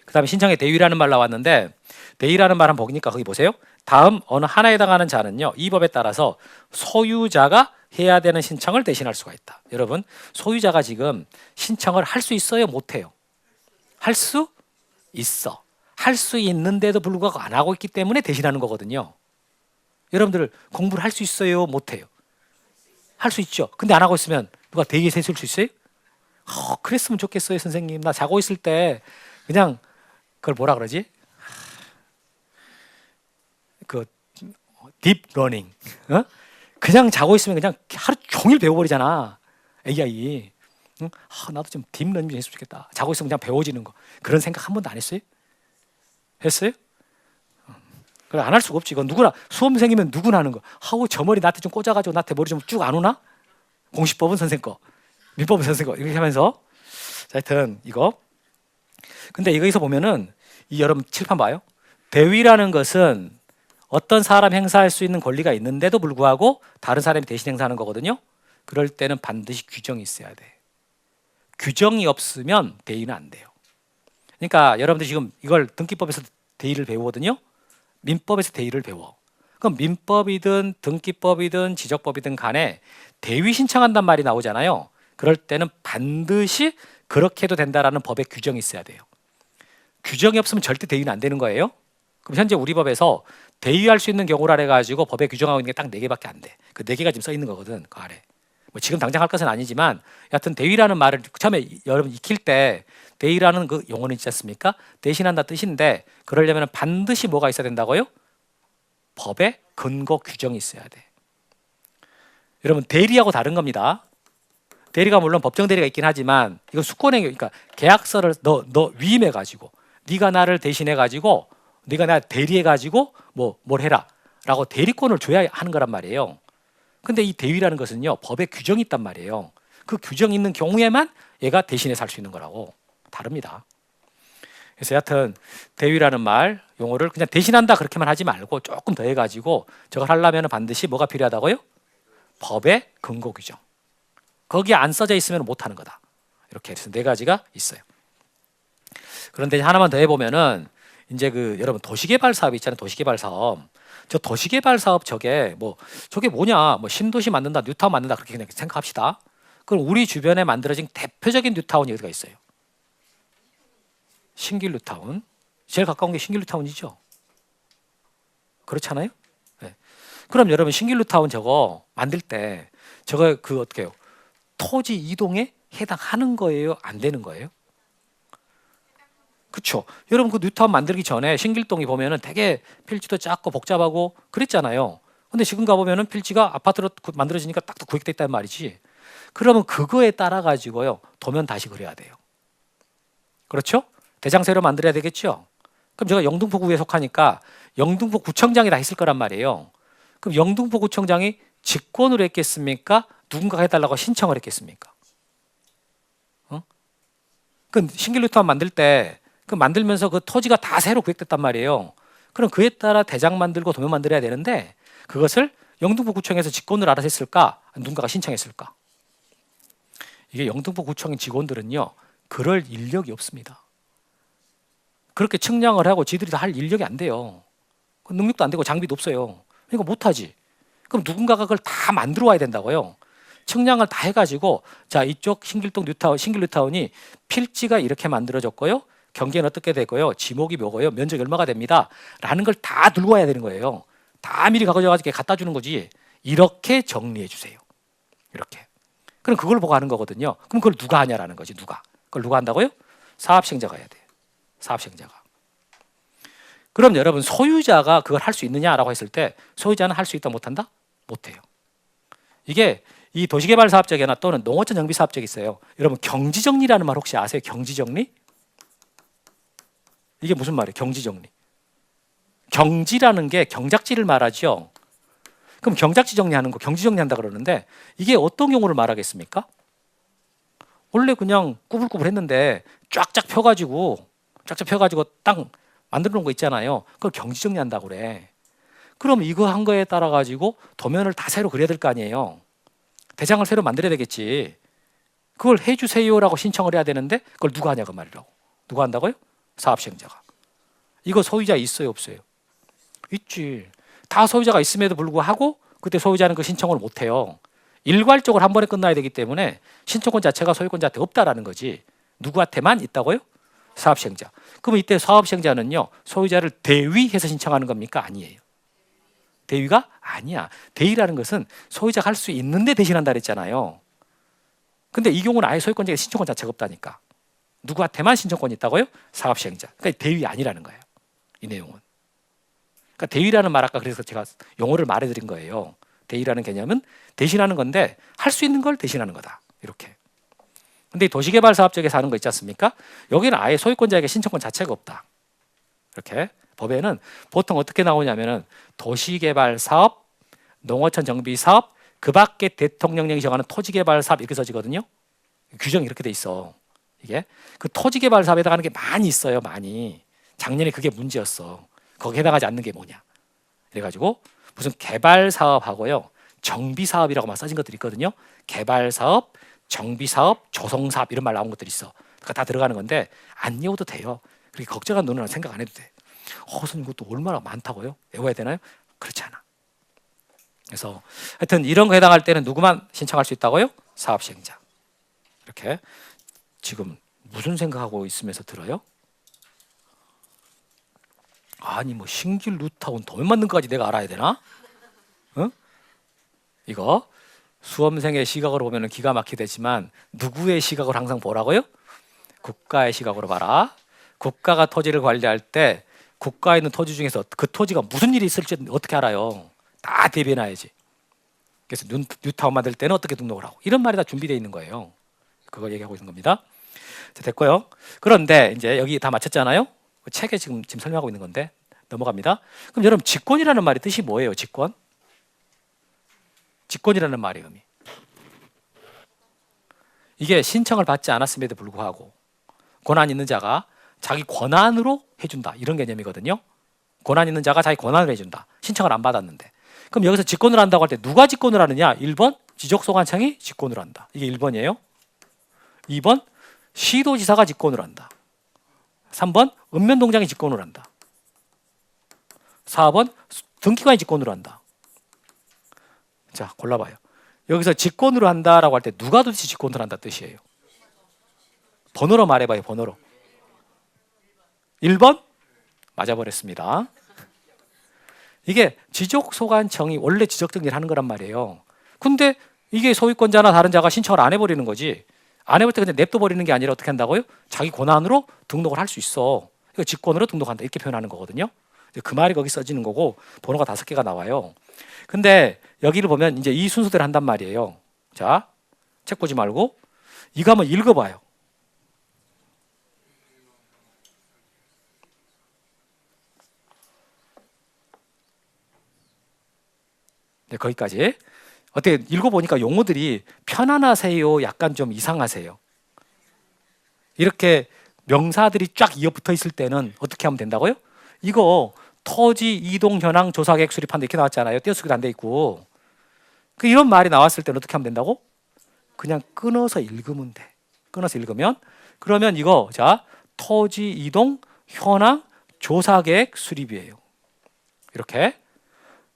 그 다음에 신청의 대위라는 말 나왔는데 대위라는 말 한번 보니까 거기 보세요. 다음 어느 하나에 해당하는 자는요. 이 법에 따라서 소유자가 해야 되는 신청을 대신할 수가 있다. 여러분 소유자가 지금 신청을 할 수 있어요? 못해요? 할 수 있어. 할 수 있는데도 불구하고 안 하고 있기 때문에 대신하는 거거든요. 여러분들 공부를 할 수 있어요? 못해요? 할 수 있죠. 근데 안 하고 있으면 누가 대위에 세울 수 있어요? 그랬으면 좋겠어요 선생님. 나 자고 있을 때 그냥 그걸 뭐라 그러지? 그 딥 러닝. 그냥 자고 있으면 그냥 하루 종일 배워버리잖아. AI. 나도 좀 딥 러닝 좀 했으면 좋겠다. 자고 있으면 그냥 배워지는 거. 그런 생각 한 번도 안 했어요? 했어요? 그래 안 할 수가 없지. 이건 누구나 수험생이면 누구나 하는 거. 저 머리 나한테 좀 꽂아가지고 나한테 머리 좀 쭉 안 오나? 공시법은 선생 거, 민법은 선생 거 이렇게 하면서 자, 하여튼 이거. 근데 여기서 보면은 이 여러분 칠판 봐요. 대위라는 것은 어떤 사람 행사할 수 있는 권리가 있는데도 불구하고 다른 사람이 대신 행사하는 거거든요. 그럴 때는 반드시 규정이 있어야 돼. 규정이 없으면 대위는 안 돼요. 그러니까 여러분들 지금 이걸 등기법에서 대위를 배우거든요. 민법에서 대위를 배워. 그럼 민법이든 등기법이든 지적법이든 간에 대위 신청한단 말이 나오잖아요. 그럴 때는 반드시 그렇게 해도 된다라는 법의 규정이 있어야 돼요. 규정이 없으면 절대 대위는 안 되는 거예요. 그럼 현재 우리 법에서 대위할 수 있는 경우라 해가지고 법에 규정하고 있는 게 딱 4개밖에 안 돼. 그 4개가 지금 써 있는 거거든. 그 아래. 뭐 지금 당장 할 것은 아니지만 여하튼 대위라는 말을 처음에 여러분 익힐 때 대위라는 그 용어는 있지 않습니까? 대신한다 뜻인데 그러려면 반드시 뭐가 있어야 된다고요? 법에 근거 규정이 있어야 돼. 여러분 대리하고 다른 겁니다. 대리가 물론 법정 대리가 있긴 하지만 이건 수권행위, 그러니까 계약서를 너 위임해 가지고 네가 나를 대신해 가지고 네가 나 대리해 가지고 뭐 뭘 해라라고 대리권을 줘야 하는 거란 말이에요. 근데 이 대위라는 것은요 법에 규정이 있단 말이에요. 그 규정이 있는 경우에만 얘가 대신해서 할 수 있는 거라고 다릅니다. 그래서 여하튼 대위라는 말 용어를 그냥 대신한다 그렇게만 하지 말고 조금 더 해가지고 저걸 하려면 반드시 뭐가 필요하다고요? 법의 근거 규정. 거기에 안 써져 있으면 못하는 거다. 이렇게 해서 네 가지가 있어요. 그런데 하나만 더 해보면은 이제 그 여러분 도시개발 사업 있잖아요. 도시개발 사업. 저 도시개발 사업 저게 뭐냐? 뭐 신도시 만든다, 뉴타운 만든다 그렇게 그냥 생각합시다. 그럼 우리 주변에 만들어진 대표적인 뉴타운이 어디가 있어요? 신길 뉴타운. 제일 가까운 게 신길 뉴타운이죠. 그렇잖아요. 네. 그럼 여러분 신길 뉴타운 저거 만들 때 저거 그 어떻게 해요? 토지 이동에 해당하는 거예요? 안 되는 거예요? 그렇죠. 여러분 그 뉴타운 만들기 전에 신길동이 보면은 되게 필지도 작고 복잡하고 그랬잖아요. 근데 지금 가보면은 필지가 아파트로 만들어지니까 딱 구획돼 있단 말이지. 그러면 그거에 따라 가지고요 도면 다시 그려야 돼요. 그렇죠? 대장세로 만들어야 되겠죠. 그럼 제가 영등포구에 속하니까 영등포 구청장이 다 있을 거란 말이에요. 그럼 영등포 구청장이 직권으로 했겠습니까? 누군가가 해달라고 신청을 했겠습니까? 그 신길 뉴타운 만들 때 그 만들면서 그 토지가 다 새로 구획됐단 말이에요. 그럼 그에 따라 대장 만들고 도면 만들어야 되는데 그것을 영등포구청에서 직권을 알아서 했을까? 누군가가 신청했을까? 이게 영등포구청 직원들은요 그럴 인력이 없습니다. 그렇게 측량을 하고 지들이 다 할 인력이 안 돼요. 능력도 안 되고 장비도 없어요. 그러니까 못하지. 그럼 누군가가 그걸 다 만들어 와야 된다고요. 측량을 다 해가지고 자 이쪽 신길동 뉴타운, 신길 뉴타운이 필지가 이렇게 만들어졌고요. 경계는 어떻게 되고요. 지목이 뭐고요. 면적이 얼마가 됩니다. 라는 걸 다 들고 와야 되는 거예요. 다 미리 가져가지고 갖다 주는 거지. 이렇게 정리해 주세요. 이렇게. 그럼 그걸 보고 하는 거거든요. 그럼 그걸 누가 하냐라는 거지. 누가. 그걸 누가 한다고요? 사업시행자가 해야 돼요. 사업시행자가. 그럼 여러분 소유자가 그걸 할 수 있느냐라고 했을 때 소유자는 할 수 있다 못한다? 못해요. 이게 이 도시개발사업적이나 또는 농어촌 정비사업적이 있어요. 여러분 경지정리라는 말 혹시 아세요? 경지정리? 이게 무슨 말이에요? 경지정리. 경지라는 게 경작지를 말하죠. 그럼 경작지 정리하는 거 경지정리한다 그러는데 이게 어떤 경우를 말하겠습니까? 원래 그냥 꾸불꾸불 했는데 쫙쫙 펴가지고 딱 만들어 놓은 거 있잖아요. 그걸 경지정리한다고 그래. 그럼 이거 한 거에 따라 가지고 도면을 다 새로 그려야 될 거 아니에요. 대장을 새로 만들어야 되겠지. 그걸 해주세요라고 신청을 해야 되는데 그걸 누가 하냐 그 말이라고. 누가 한다고요? 사업시행자가. 이거 소유자 있어요 없어요? 있지. 다 소유자가 있음에도 불구하고 그때 소유자는 그 신청을 못해요. 일괄적으로 한 번에 끝나야 되기 때문에 신청권 자체가 소유권자한테 없다라는 거지. 누구한테만 있다고요? 사업시행자. 그럼 이때 사업시행자는요 소유자를 대위해서 신청하는 겁니까? 아니에요. 대위가 아니야. 대위라는 것은 소유자가 할 수 있는데 대신한다 그랬잖아요. 근데 이 경우는 아예 소유권자에게 신청권 자체가 없다니까. 누구한테만 신청권이 있다고요? 사업시행자. 그러니까 대위 아니라는 거예요. 이 내용은. 그러니까 대위라는 말 아까 그래서 제가 용어를 말해드린 거예요. 대위라는 개념은 대신하는 건데 할 수 있는 걸 대신하는 거다. 이렇게. 근데 도시개발 사업적에서 하는 거 있지 않습니까? 여기는 아예 소유권자에게 신청권 자체가 없다. 이렇게. 법에는 보통 어떻게 나오냐면은 도시개발 사업, 농어촌 정비 사업, 그 밖에 대통령령이 정하는 토지개발 사업 이렇게 써지거든요. 규정이 이렇게 돼 있어. 이게 그 토지개발 사업에 해당하는 게 많이 있어요. 많이. 작년에 그게 문제였어. 거기에 해당하지 않는 게 뭐냐. 그래가지고 무슨 개발 사업하고요, 정비 사업이라고 막 써진 것들이 있거든요. 개발 사업, 정비 사업, 조성 사업 이런 말 나온 것들이 있어. 그러니까 다 들어가는 건데 안 외워도 돼요. 그렇게 걱정한 눈으로 생각 안 해도 돼. 선생님 이것도 얼마나 많다고요? 외워야 되나요? 그렇지 않아. 그래서 하여튼 이런 거 해당할 때는 누구만 신청할 수 있다고요? 사업시행자. 이렇게. 지금 무슨 생각하고 있으면서 들어요? 아니 뭐 신길 루타운 도면 만든 것까지 내가 알아야 되나? 어? 이거 수험생의 시각으로 보면 기가 막히되지만 누구의 시각으로 항상 보라고요? 국가의 시각으로 봐라. 국가가 토지를 관리할 때 국가에 있는 토지 중에서 그 토지가 무슨 일이 있을지 어떻게 알아요? 다 대비해놔야지. 그래서 뉴타운 만들 때는 어떻게 등록을 하고 이런 말이 다 준비되어 있는 거예요. 그걸 얘기하고 있는 겁니다. 자, 됐고요. 그런데 이제 여기 다 마쳤잖아요. 그 책에 지금 설명하고 있는 건데 넘어갑니다. 그럼 여러분 직권이라는 말의 뜻이 뭐예요? 직권? 직권이라는 말의 의미. 이게 신청을 받지 않았음에도 불구하고 권한 있는 자가 자기 권한으로 해준다 이런 개념이거든요. 권한 있는 자가 자기 권한으로 해준다. 신청을 안 받았는데. 그럼 여기서 직권을 한다고 할 때 누가 직권을 하느냐? 1번 지적소관청이 직권을 한다. 이게 1번이에요. 2번 시도지사가 직권을 한다. 3번 읍면동장이 직권을 한다. 4번 등기관이 직권을 한다. 자, 골라봐요. 여기서 직권으로 한다라고 할 때 누가 도대체 직권을 한다 뜻이에요? 번호로 말해봐요. 번호로. 1번? 맞아버렸습니다. 이게 지적소관청이 원래 지적정지를 하는 거란 말이에요. 근데 이게 소유권자나 다른 자가 신청을 안 해버리는 거지. 안 해볼 때 그냥 냅둬버리는 게 아니라 어떻게 한다고요? 자기 권한으로 등록을 할 수 있어. 이거 직권으로 등록한다 이렇게 표현하는 거거든요. 그 말이 거기 써지는 거고 번호가 5개가 나와요. 근데 여기를 보면 이제 이 순서대로 한단 말이에요. 자, 책 보지 말고 이거 한번 읽어봐요. 네, 거기까지. 어떻게 읽어보니까 용어들이 편안하세요, 약간 좀 이상하세요. 이렇게 명사들이 쫙 이어 붙어 있을 때는 어떻게 하면 된다고요? 이거 토지 이동 현황 조사 계획 수립한다 이렇게 나왔잖아요. 띄어쓰기도 안 돼 있고. 이런 말이 나왔을 때는 어떻게 하면 된다고? 그냥 끊어서 읽으면 돼. 끊어서 읽으면 그러면 이거 자 토지 이동 현황 조사 계획 수립이에요. 이렇게.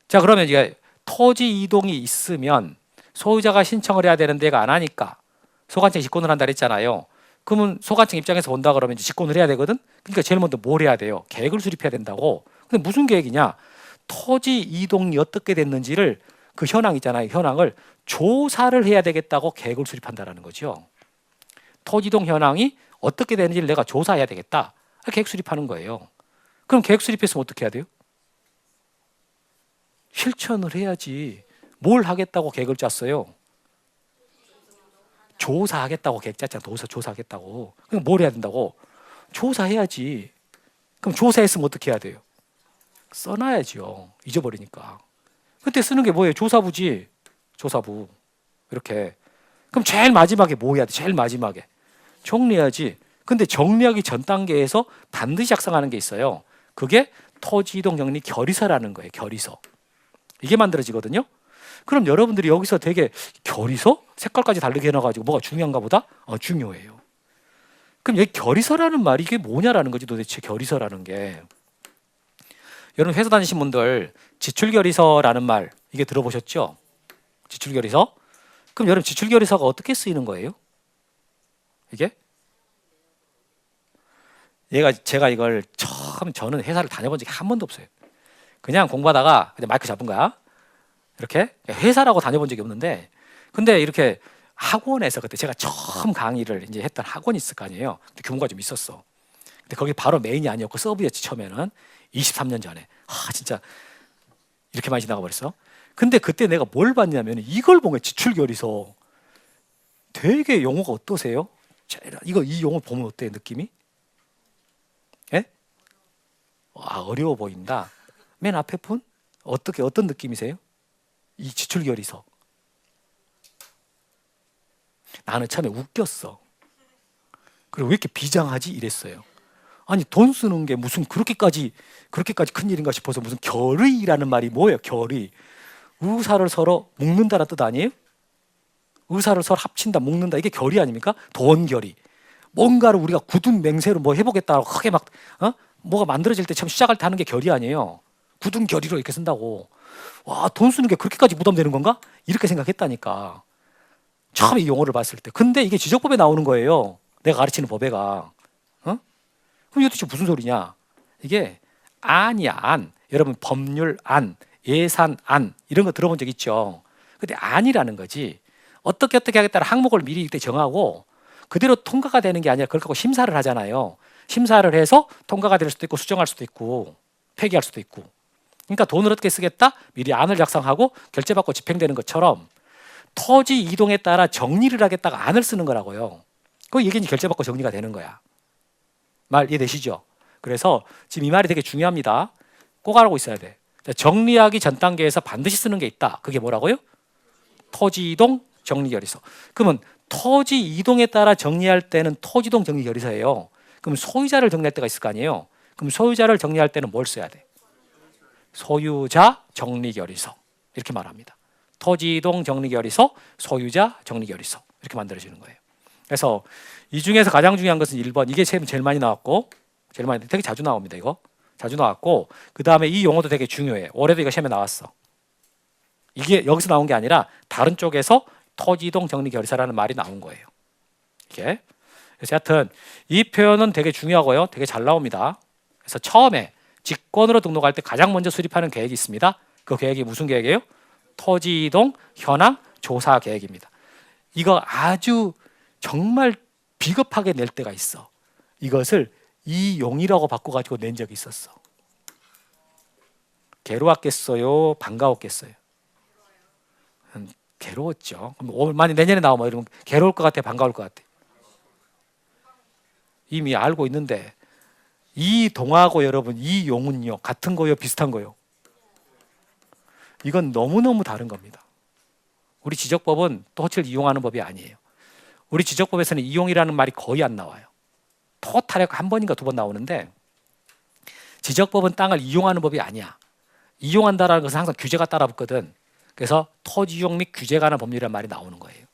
자, 그러면 이게 토지 이동이 있으면 소유자가 신청을 해야 되는데 얘가 안 하니까 소관청이 직권을 한다 그랬잖아요. 그러면 소관청 입장에서 본다 그러면 이제 직권을 해야 되거든. 그러니까 제일 먼저 뭘 해야 돼요? 계획을 수립해야 된다고. 근데 무슨 계획이냐? 토지 이동이 어떻게 됐는지를 그 현황 있잖아요. 현황을 조사를 해야 되겠다고 계획을 수립한다라는 거죠. 토지 이동 현황이 어떻게 되는지를 내가 조사해야 되겠다. 계획 수립하는 거예요. 그럼 계획 수립했으면 어떻게 해야 돼요? 실천을 해야지. 뭘 하겠다고 계획을 짰어요? 조사하겠다고 계획 짰잖아. 조사하겠다고. 그럼 뭘 해야 된다고? 조사해야지. 그럼 조사했으면 어떻게 해야 돼요? 써놔야죠. 잊어버리니까. 그때 쓰는 게 뭐예요? 조사부지. 조사부. 이렇게. 그럼 제일 마지막에 뭐 해야 돼? 제일 마지막에. 정리해야지. 근데 정리하기 전 단계에서 반드시 작성하는 게 있어요. 그게 토지이동정리 결의서라는 거예요. 결의서. 이게 만들어지거든요. 그럼 여러분들이 여기서 되게 결의서? 색깔까지 다르게 해놔가지고 뭐가 중요한가 보다? 중요해요. 그럼 여기 결의서라는 말이 이게 뭐냐라는 거지 도대체 결의서라는 게. 여러분 회사 다니신 분들 지출결의서라는 말 이게 들어보셨죠? 지출결의서? 그럼 여러분 지출결의서가 어떻게 쓰이는 거예요? 이게? 제가 이걸 처음 저는 회사를 다녀본 적이 한 번도 없어요. 그냥 공부하다가 그냥 마이크 잡은 거야. 이렇게 회사라고 다녀본 적이 없는데, 근데 이렇게 학원에서 그때 제가 처음 강의를 이제 했던 학원이 있을 거 아니에요. 근데 규모가 좀 있었어. 근데 거기 바로 메인이 아니었고 서브였지 처음에는 23년 전에. 진짜 이렇게 많이 지나가 버렸어. 근데 그때 내가 뭘 봤냐면 이걸 본 거예요. 지출결의서. 되게 용어가 어떠세요? 이 용어 보면 어때요? 느낌이? 예? 어려워 보인다. 맨 앞에 분? 어떤 느낌이세요? 이 지출결의서. 나는 처음에 웃겼어. 그리고 왜 이렇게 비장하지? 이랬어요. 아니 돈 쓰는 게 무슨 그렇게까지 큰일인가 싶어서 무슨 결의라는 말이 뭐예요? 결의. 의사를 서로 묶는다는 뜻 아니에요? 의사를 서로 합친다, 묶는다. 이게 결의 아닙니까? 돈결의. 뭔가를 우리가 굳은 맹세로 뭐 해보겠다고 크게 뭐가 만들어질 때 처음 시작할 때 하는 게 결의 아니에요. 굳은 결의로 이렇게 쓴다고. 와, 돈 쓰는 게 그렇게까지 부담되는 건가? 이렇게 생각했다니까. 처음에 이 용어를 봤을 때. 근데 이게 지적법에 나오는 거예요. 내가 가르치는 법에가. 그럼 이게 도대체 무슨 소리냐? 이게 안이야, 안. 여러분 법률 안, 예산 안 이런 거 들어본 적 있죠? 근데 안이라는 거지. 어떻게 하겠다는 항목을 미리 이때 정하고 그대로 통과가 되는 게 아니라 그걸 갖고 심사를 하잖아요. 심사를 해서 통과가 될 수도 있고 수정할 수도 있고 폐기할 수도 있고 그러니까 돈을 어떻게 쓰겠다? 미리 안을 작성하고 결제받고 집행되는 것처럼 토지 이동에 따라 정리를 하겠다가 안을 쓰는 거라고요. 이게 이제 결제받고 정리가 되는 거야. 말 이해되시죠? 그래서 지금 이 말이 되게 중요합니다. 꼭 알고 있어야 돼. 정리하기 전 단계에서 반드시 쓰는 게 있다. 그게 뭐라고요? 토지 이동 정리결의서. 그러면 토지 이동에 따라 정리할 때는 토지 이동 정리결의서예요. 그럼 소유자를 정리할 때가 있을 거 아니에요. 그럼 소유자를 정리할 때는 뭘 써야 돼? 소유자 정리결의서. 이렇게 말합니다. 토지 이동 정리결의서, 소유자 정리결의서. 이렇게 만들어지는 거예요. 그래서 이 중에서 가장 중요한 것은 1번. 이게 제일 많이 나왔고, 되게 자주 나옵니다. 이거 자주 나왔고, 그 다음에 이 용어도 되게 중요해. 올해도 이거 시험에 나왔어. 이게 여기서 나온 게 아니라 다른 쪽에서 토지이동 정리결의서라는 말이 나온 거예요. 이게. 그래서 하여튼 이 표현은 되게 중요하고요. 되게 잘 나옵니다. 그래서 처음에 직권으로 등록할 때 가장 먼저 수립하는 계획이 있습니다. 그 계획이 무슨 계획이에요? 토지이동 현황 조사 계획입니다. 이거 아주 정말 비겁하게 낼 때가 있어. 이것을 이용이라고 바꿔가지고 낸 적이 있었어. 괴로웠겠어요? 반가웠겠어요? 괴로웠죠. 그럼 만약 내년에 나오면 이러면 괴로울 것 같아? 반가울 것 같아? 이미 알고 있는데 이 동하고 여러분 이 용은요 같은 거요 비슷한 거요? 이건 너무너무 다른 겁니다. 우리 지적법은 토지를 이용하는 법이 아니에요. 우리 지적법에서는 이용이라는 말이 거의 안 나와요. 토탈에 한 번인가 두 번 나오는데 지적법은 땅을 이용하는 법이 아니야. 이용한다라는 것은 항상 규제가 따라붙거든. 그래서 토지 이용 및 규제에 관한 법률이라는 말이 나오는 거예요.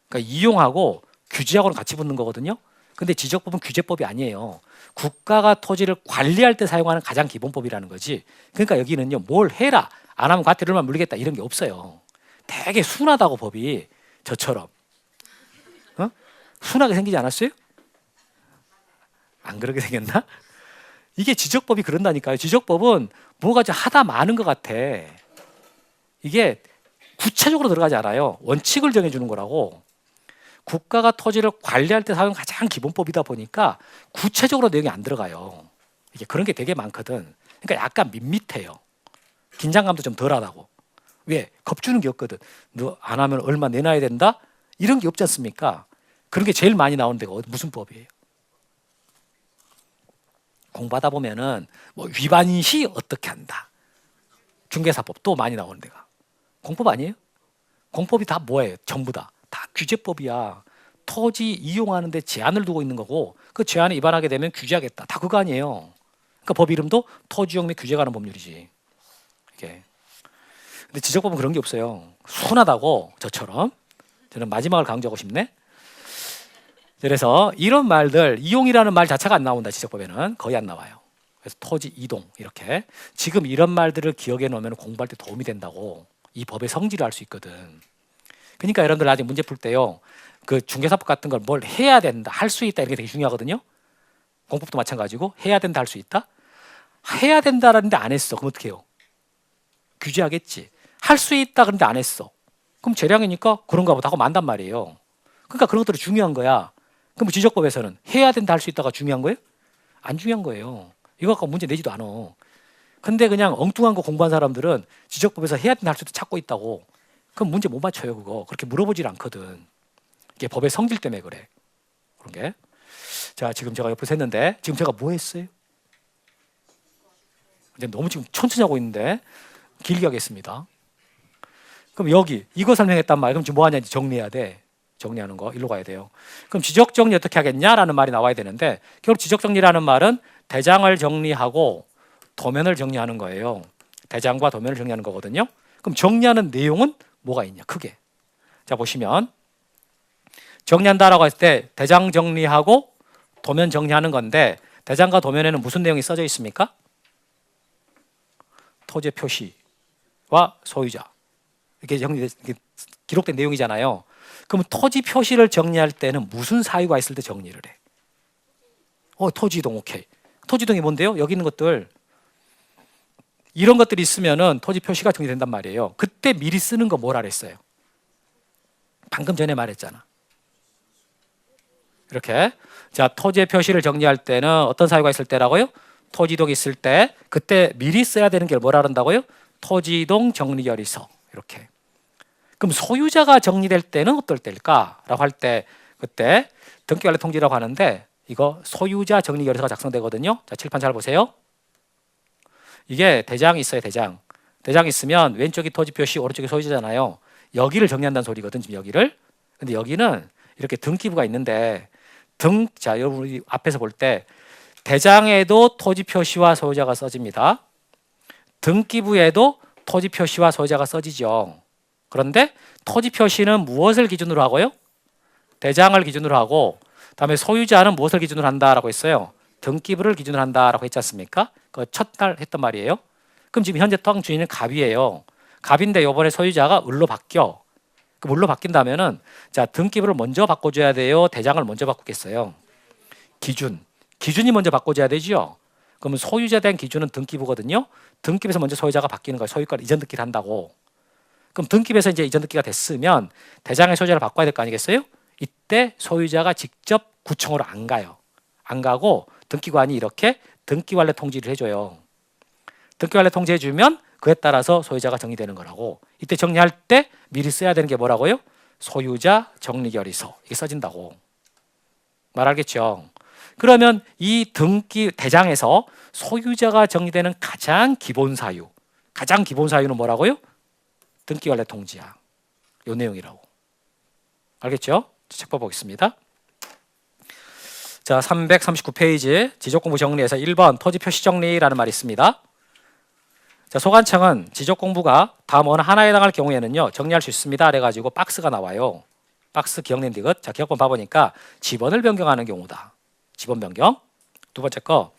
그러니까 이용하고 규제하고는 같이 붙는 거거든요. 근데 지적법은 규제법이 아니에요. 국가가 토지를 관리할 때 사용하는 가장 기본법이라는 거지. 그러니까 여기는요 뭘 해라 안 하면 과태료만 물리겠다 이런 게 없어요. 되게 순하다고 법이 저처럼 순하게 생기지 않았어요? 안 그렇게 생겼나? 이게 지적법이 그런다니까요. 지적법은 뭐가 좀 하다 많은 것 같아. 이게 구체적으로 들어가지 않아요. 원칙을 정해주는 거라고. 국가가 토지를 관리할 때 사용하는 가장 기본법이다 보니까 구체적으로 내용이 안 들어가요. 이게 그런 게 되게 많거든. 그러니까 약간 밋밋해요. 긴장감도 좀 덜하다고. 왜? 겁주는 게 없거든. 너 안 하면 얼마 내놔야 된다? 이런 게 없지 않습니까? 그런 게 제일 많이 나오는 데가 무슨 법이에요? 공부하다 보면은 뭐 위반 시 어떻게 한다. 중개사법 또 많이 나오는 데가. 공법 아니에요? 공법이 다 뭐예요? 전부 다 규제법이야. 토지 이용하는데 제한을 두고 있는 거고 그 제한에 위반하게 되면 규제하겠다. 다 그거 아니에요. 그러니까 법 이름도 토지이용 및 규제 관한 법률이지. 이게. 근데 지적법은 그런 게 없어요. 순하다고 저처럼. 저는 마지막을 강조하고 싶네. 그래서 이런 말들 이용이라는 말 자체가 안 나온다. 지적법에는 거의 안 나와요. 그래서 토지 이동 이렇게 지금 이런 말들을 기억해 놓으면 공부할 때 도움이 된다고 이 법의 성질을 알 수 있거든. 그러니까 여러분들 나중에 문제 풀 때요 그 중개사법 같은 걸 뭘 해야 된다 할 수 있다 이게 되게 중요하거든요. 공법도 마찬가지고 해야 된다 할 수 있다 해야 된다라는데 안 했어. 그럼 어떻게 해요? 규제하겠지. 할 수 있다 그런데 안 했어. 그럼 재량이니까 그런가 보다 하고 만단 말이에요. 그러니까 그런 것들이 중요한 거야. 그럼 지적법에서는 해야 된다 할 수 있다가 중요한 거예요? 안 중요한 거예요. 이거 갖고 문제 내지도 않아. 근데 그냥 엉뚱한 거 공부한 사람들은 지적법에서 해야 된다 할 수도 찾고 있다고. 그럼 문제 못 맞춰요. 그거 그렇게 물어보질 않거든. 이게 법의 성질 때문에 그래. 그런 게. 자 지금 제가 옆에서 했는데 지금 제가 뭐 했어요? 근데 너무 지금 천천히 하고 있는데 길게 하겠습니다. 그럼 여기 이거 설명했단 말. 그럼 지금 뭐 하냐 이제 정리해야 돼. 정리하는 거 일로 가야 돼요. 그럼 지적 정리 어떻게 하겠냐라는 말이 나와야 되는데 결국 지적 정리라는 말은 대장을 정리하고 도면을 정리하는 거예요. 대장과 도면을 정리하는 거거든요. 그럼 정리하는 내용은 뭐가 있냐? 크게. 자 보시면 정리한다라고 했을 때 대장 정리하고 도면 정리하는 건데 대장과 도면에는 무슨 내용이 써져 있습니까? 토지의 표시와 소유자. 이렇게 기록된 내용이잖아요. 그럼 토지 표시를 정리할 때는 무슨 사유가 있을 때 정리를 해? 토지이동 오케이. 토지이동이 뭔데요? 여기 있는 것들 이런 것들이 있으면은 토지 표시가 정리된단 말이에요. 그때 미리 쓰는 거 뭐라 그랬어요? 방금 전에 말했잖아. 이렇게 자 토지의 표시를 정리할 때는 어떤 사유가 있을 때라고요? 토지동이 있을 때 그때 미리 써야 되는 게 뭐라 그런다고요? 토지동 정리결의서. 이렇게. 그럼 소유자가 정리될 때는 어떨 때일까라고 할 때 그때 등기관리 통지라고 하는데 이거 소유자 정리결의서가 작성되거든요. 자, 칠판 잘 보세요. 이게 대장이 있어요. 대장. 대장이 있으면 왼쪽이 토지 표시, 오른쪽이 소유자잖아요. 여기를 정리한다는 소리거든. 지금 여기를. 근데 여기는 이렇게 등기부가 있는데 자, 여러분이 앞에서 볼 때 대장에도 토지 표시와 소유자가 써집니다. 등기부에도 토지 표시와 소유자가 써지죠. 그런데 토지 표시는 무엇을 기준으로 하고요? 대장을 기준으로 하고 그다음에 소유자는 무엇을 기준으로 한다라고 했어요? 등기부를 기준으로 한다라고 했지 않습니까? 그 첫날 했던 말이에요. 그럼 지금 현재 땅 주인은 갑이에요. 갑인데 이번에 소유자가 을로 바뀌어. 그럼 을로 바뀐다면은 자, 등기부를 먼저 바꿔줘야 돼요? 대장을 먼저 바꾸겠어요? 기준이 먼저 바꿔줘야 되죠. 그러면 소유자에 대한 기준은 등기부거든요. 등기부에서 먼저 소유자가 바뀌는 거예요. 소유권 이전 등기를 한다고. 그럼 등기부에서 이제 이전 등기가 됐으면 대장의 소유자를 바꿔야 될 거 아니겠어요? 이때 소유자가 직접 구청으로 안 가요. 안 가고 등기관이 이렇게 등기관리 통지를 해줘요. 등기관리 통지해주면 그에 따라서 소유자가 정리되는 거라고. 이때 정리할 때 미리 써야 되는 게 뭐라고요? 소유자 정리결의서. 이게 써진다고. 말 알겠죠? 그러면 이 등기 대장에서 소유자가 정리되는 가장 기본 사유는 뭐라고요? 등기관리 통지야. 요 내용이라고. 알겠죠? 책 봐보겠습니다. 자, 339페이지 지적공부 정리에서 1번 토지 표시 정리라는 말이 있습니다. 자, 소관청은 지적공부가 다음 어느 하나에 해당할 경우에는요 정리할 수 있습니다. 그래가지고 박스가 나와요. 박스 기억낸 디귿. 자, 기억번 봐보니까 지번을 변경하는 경우다. 지번 변경. 두 번째 거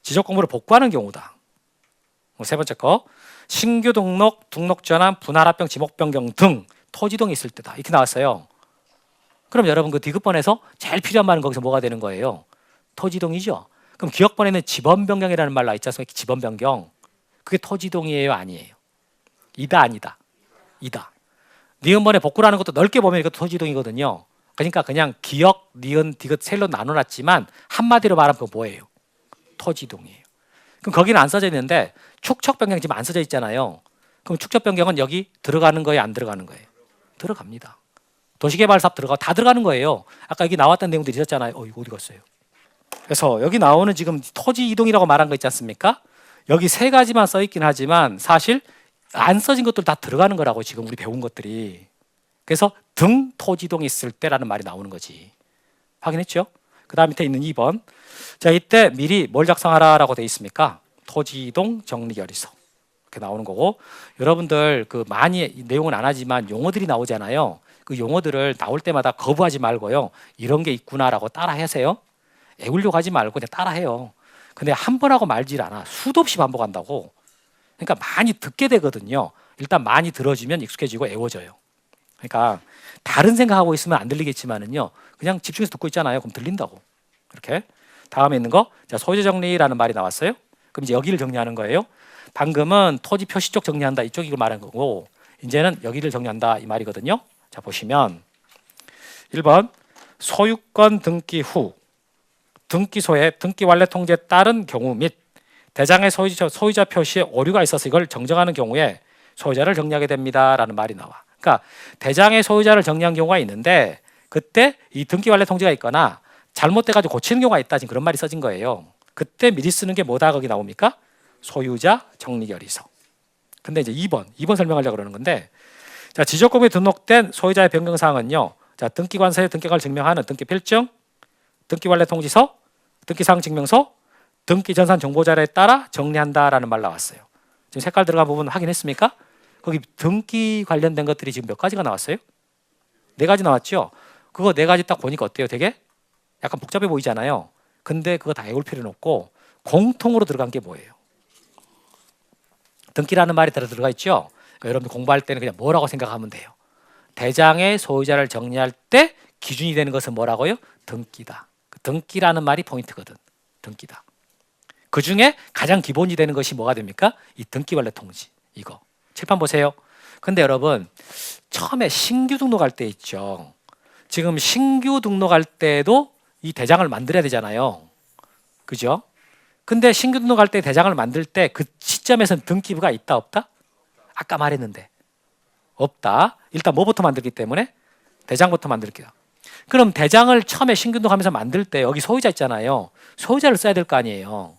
지적공부를 복구하는 경우다. 세 번째 거 신규 등록, 등록 전환, 분할 합병, 지목 변경 등 토지동이 있을 때다. 이렇게 나왔어요. 그럼 여러분 그 디귿번에서 제일 필요한 말은 거기서 뭐가 되는 거예요? 토지동이죠. 그럼 기억번에는 지번 변경이라는 말 나와 있지 않습니까? 지번 변경. 그게 토지동이에요, 아니에요? 이다, 아니다? 이다. 니은번에 복구라는 것도 넓게 보면 이것도 토지동이거든요. 그러니까 그냥 기억, 니은, 디귿 셀로 나눠놨지만 한마디로 말하면 그거 뭐예요? 토지동이에요. 그럼 거기는 안 써져 있는데 축척 변경 지금 안 써져 있잖아요. 그럼 축척 변경은 여기 들어가는 거예요, 안 들어가는 거예요? 들어갑니다. 도시개발사업 다 들어가는 거예요. 아까 여기 나왔던 내용들이 있었잖아요. 이거 어디 갔어요? 그래서 여기 나오는 지금 토지 이동이라고 말한 거 있지 않습니까? 여기 세 가지만 써 있긴 하지만 사실 안 써진 것들 다 들어가는 거라고 지금 우리 배운 것들이. 그래서 등 토지동이 있을 때라는 말이 나오는 거지. 확인했죠? 그 다음 밑에 있는 2번. 자, 이때 미리 뭘 작성하라라고 돼 있습니까? 토지동 정리결의서. 이렇게 나오는 거고, 여러분들 그 많이 내용은 안 하지만 용어들이 나오잖아요. 그 용어들을 나올 때마다 거부하지 말고요. 이런 게 있구나라고 따라 하세요. 애우려고 하지 말고 그냥 따라 해요. 근데 한 번 하고 말질 않아. 수도 없이 반복한다고. 그러니까 많이 듣게 되거든요. 일단 많이 들어주면 익숙해지고 애워져요. 그러니까 다른 생각하고 있으면 안 들리겠지만은요. 그냥 집중해서 듣고 있잖아요. 그럼 들린다고. 이렇게. 다음에 있는 거. 자, 소유자 정리라는 말이 나왔어요. 그럼 이제 여기를 정리하는 거예요. 방금은 토지 표시 쪽 정리한다. 이쪽 이걸 말한 거고 이제는 여기를 정리한다. 이 말이거든요. 자, 보시면 1번 소유권 등기 후 등기소에 등기 완료 통지에 따른 경우 및 대장의 소유자 표시에 오류가 있어서 이걸 정정하는 경우에 소유자를 정리하게 됩니다라는 말이 나와. 그러니까 대장의 소유자를 정리한 경우가 있는데 그때 이 등기 완료 통지가 있거나 잘못돼가지고 고치는 경우가 있다. 지금 그런 말이 써진 거예요. 그때 미리 쓰는 게 뭐다 거기 나옵니까? 소유자 정리결의서. 근데 이제 2번 설명하려고 그러는 건데 자, 지적공부에 등록된 소유자의 변경 사항은요. 자, 등기관서에 등기관을 증명하는 등기필증, 등기완료 통지서, 등기사항 증명서, 등기전산 정보자료에 따라 정리한다라는 말 나왔어요. 지금 색깔 들어간 부분 확인했습니까? 거기 등기 관련된 것들이 지금 몇 가지가 나왔어요? 4가지 나왔죠? 그거 4가지 딱 보니까 어때요? 되게 약간 복잡해 보이잖아요. 근데 그거 다 외울 필요는 없고 공통으로 들어간 게 뭐예요? 등기라는 말이 들어가 있죠? 그러니까 여러분들 공부할 때는 그냥 뭐라고 생각하면 돼요. 대장의 소유자를 정리할 때 기준이 되는 것은 뭐라고요? 등기다. 등기라는 말이 포인트거든. 등기다. 그 중에 가장 기본이 되는 것이 뭐가 됩니까? 이 등기관리 통지. 이거. 칠판 보세요. 근데 여러분 처음에 신규 등록할 때 있죠. 지금 신규 등록할 때도 이 대장을 만들어야 되잖아요. 그죠? 근데 신규 등록할 때 대장을 만들 때 그 시점에서는 등기부가 있다 없다? 아까 말했는데 없다. 일단 뭐부터 만들기 때문에 대장부터 만들게요. 그럼 대장을 처음에 신규 등록하면서 만들 때 여기 소유자 있잖아요. 소유자를 써야 될 거 아니에요.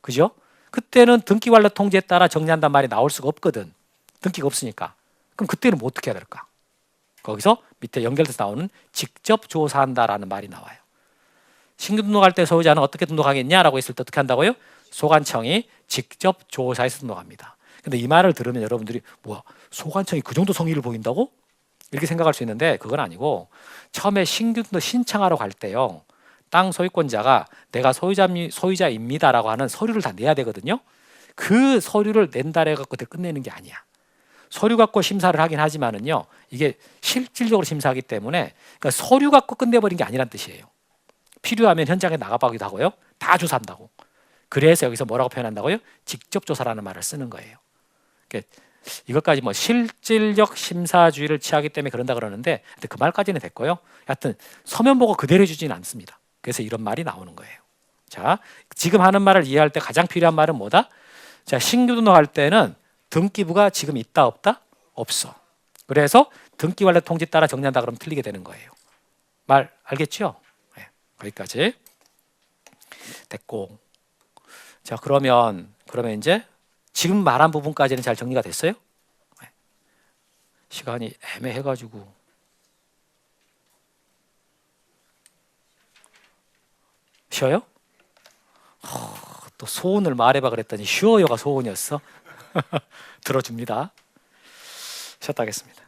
그죠? 그때는 등기관리 통지에 따라 정리한단 말이 나올 수가 없거든. 등기가 없으니까. 그럼 그때는 뭐 어떻게 해야 될까? 거기서 밑에 연결돼서 나오는 직접 조사한다라는 말이 나와요. 신규 등록할 때 소유자는 어떻게 등록하겠냐라고 했을 때 어떻게 한다고요? 소관청이 직접 조사해서 등록합니다. 근데 이 말을 들으면 여러분들이 뭐야? 소관청이 그 정도 성의를 보인다고? 이렇게 생각할 수 있는데 그건 아니고 처음에 신규 등록 신청하러 갈 때요. 땅 소유권자가 내가 소유자입니다라고 하는 서류를 다 내야 되거든요. 그 서류를 낸다 해갖고 끝내는 게 아니야. 서류 갖고 심사를 하긴 하지만은요. 이게 실질적으로 심사하기 때문에 그러니까 서류 갖고 끝내버린 게 아니란 뜻이에요. 필요하면 현장에 나가보기도 하고요. 다 조사한다고. 그래서 여기서 뭐라고 표현한다고요? 직접 조사라는 말을 쓰는 거예요. 그러니까 이것까지 뭐 실질적 심사주의를 취하기 때문에 그런다 그러는데 근데 그 말까지는 됐고요. 하여튼 서면 보고 그대로 해주지는 않습니다. 그래서 이런 말이 나오는 거예요. 자, 지금 하는 말을 이해할 때 가장 필요한 말은 뭐다? 자, 신규 등록할 때는 등기부가 지금 있다 없다? 없어. 그래서 등기관리 통지 따라 정리한다 그러면 틀리게 되는 거예요. 말 알겠죠? 네, 거기까지 됐고. 자, 그러면 이제 지금 말한 부분까지는 잘 정리가 됐어요? 네. 시간이 애매해가지고 쉬어요? 또 소원을 말해봐 그랬더니 쉬어요가 소원이었어. 들어줍니다. 쉬었다 하겠습니다.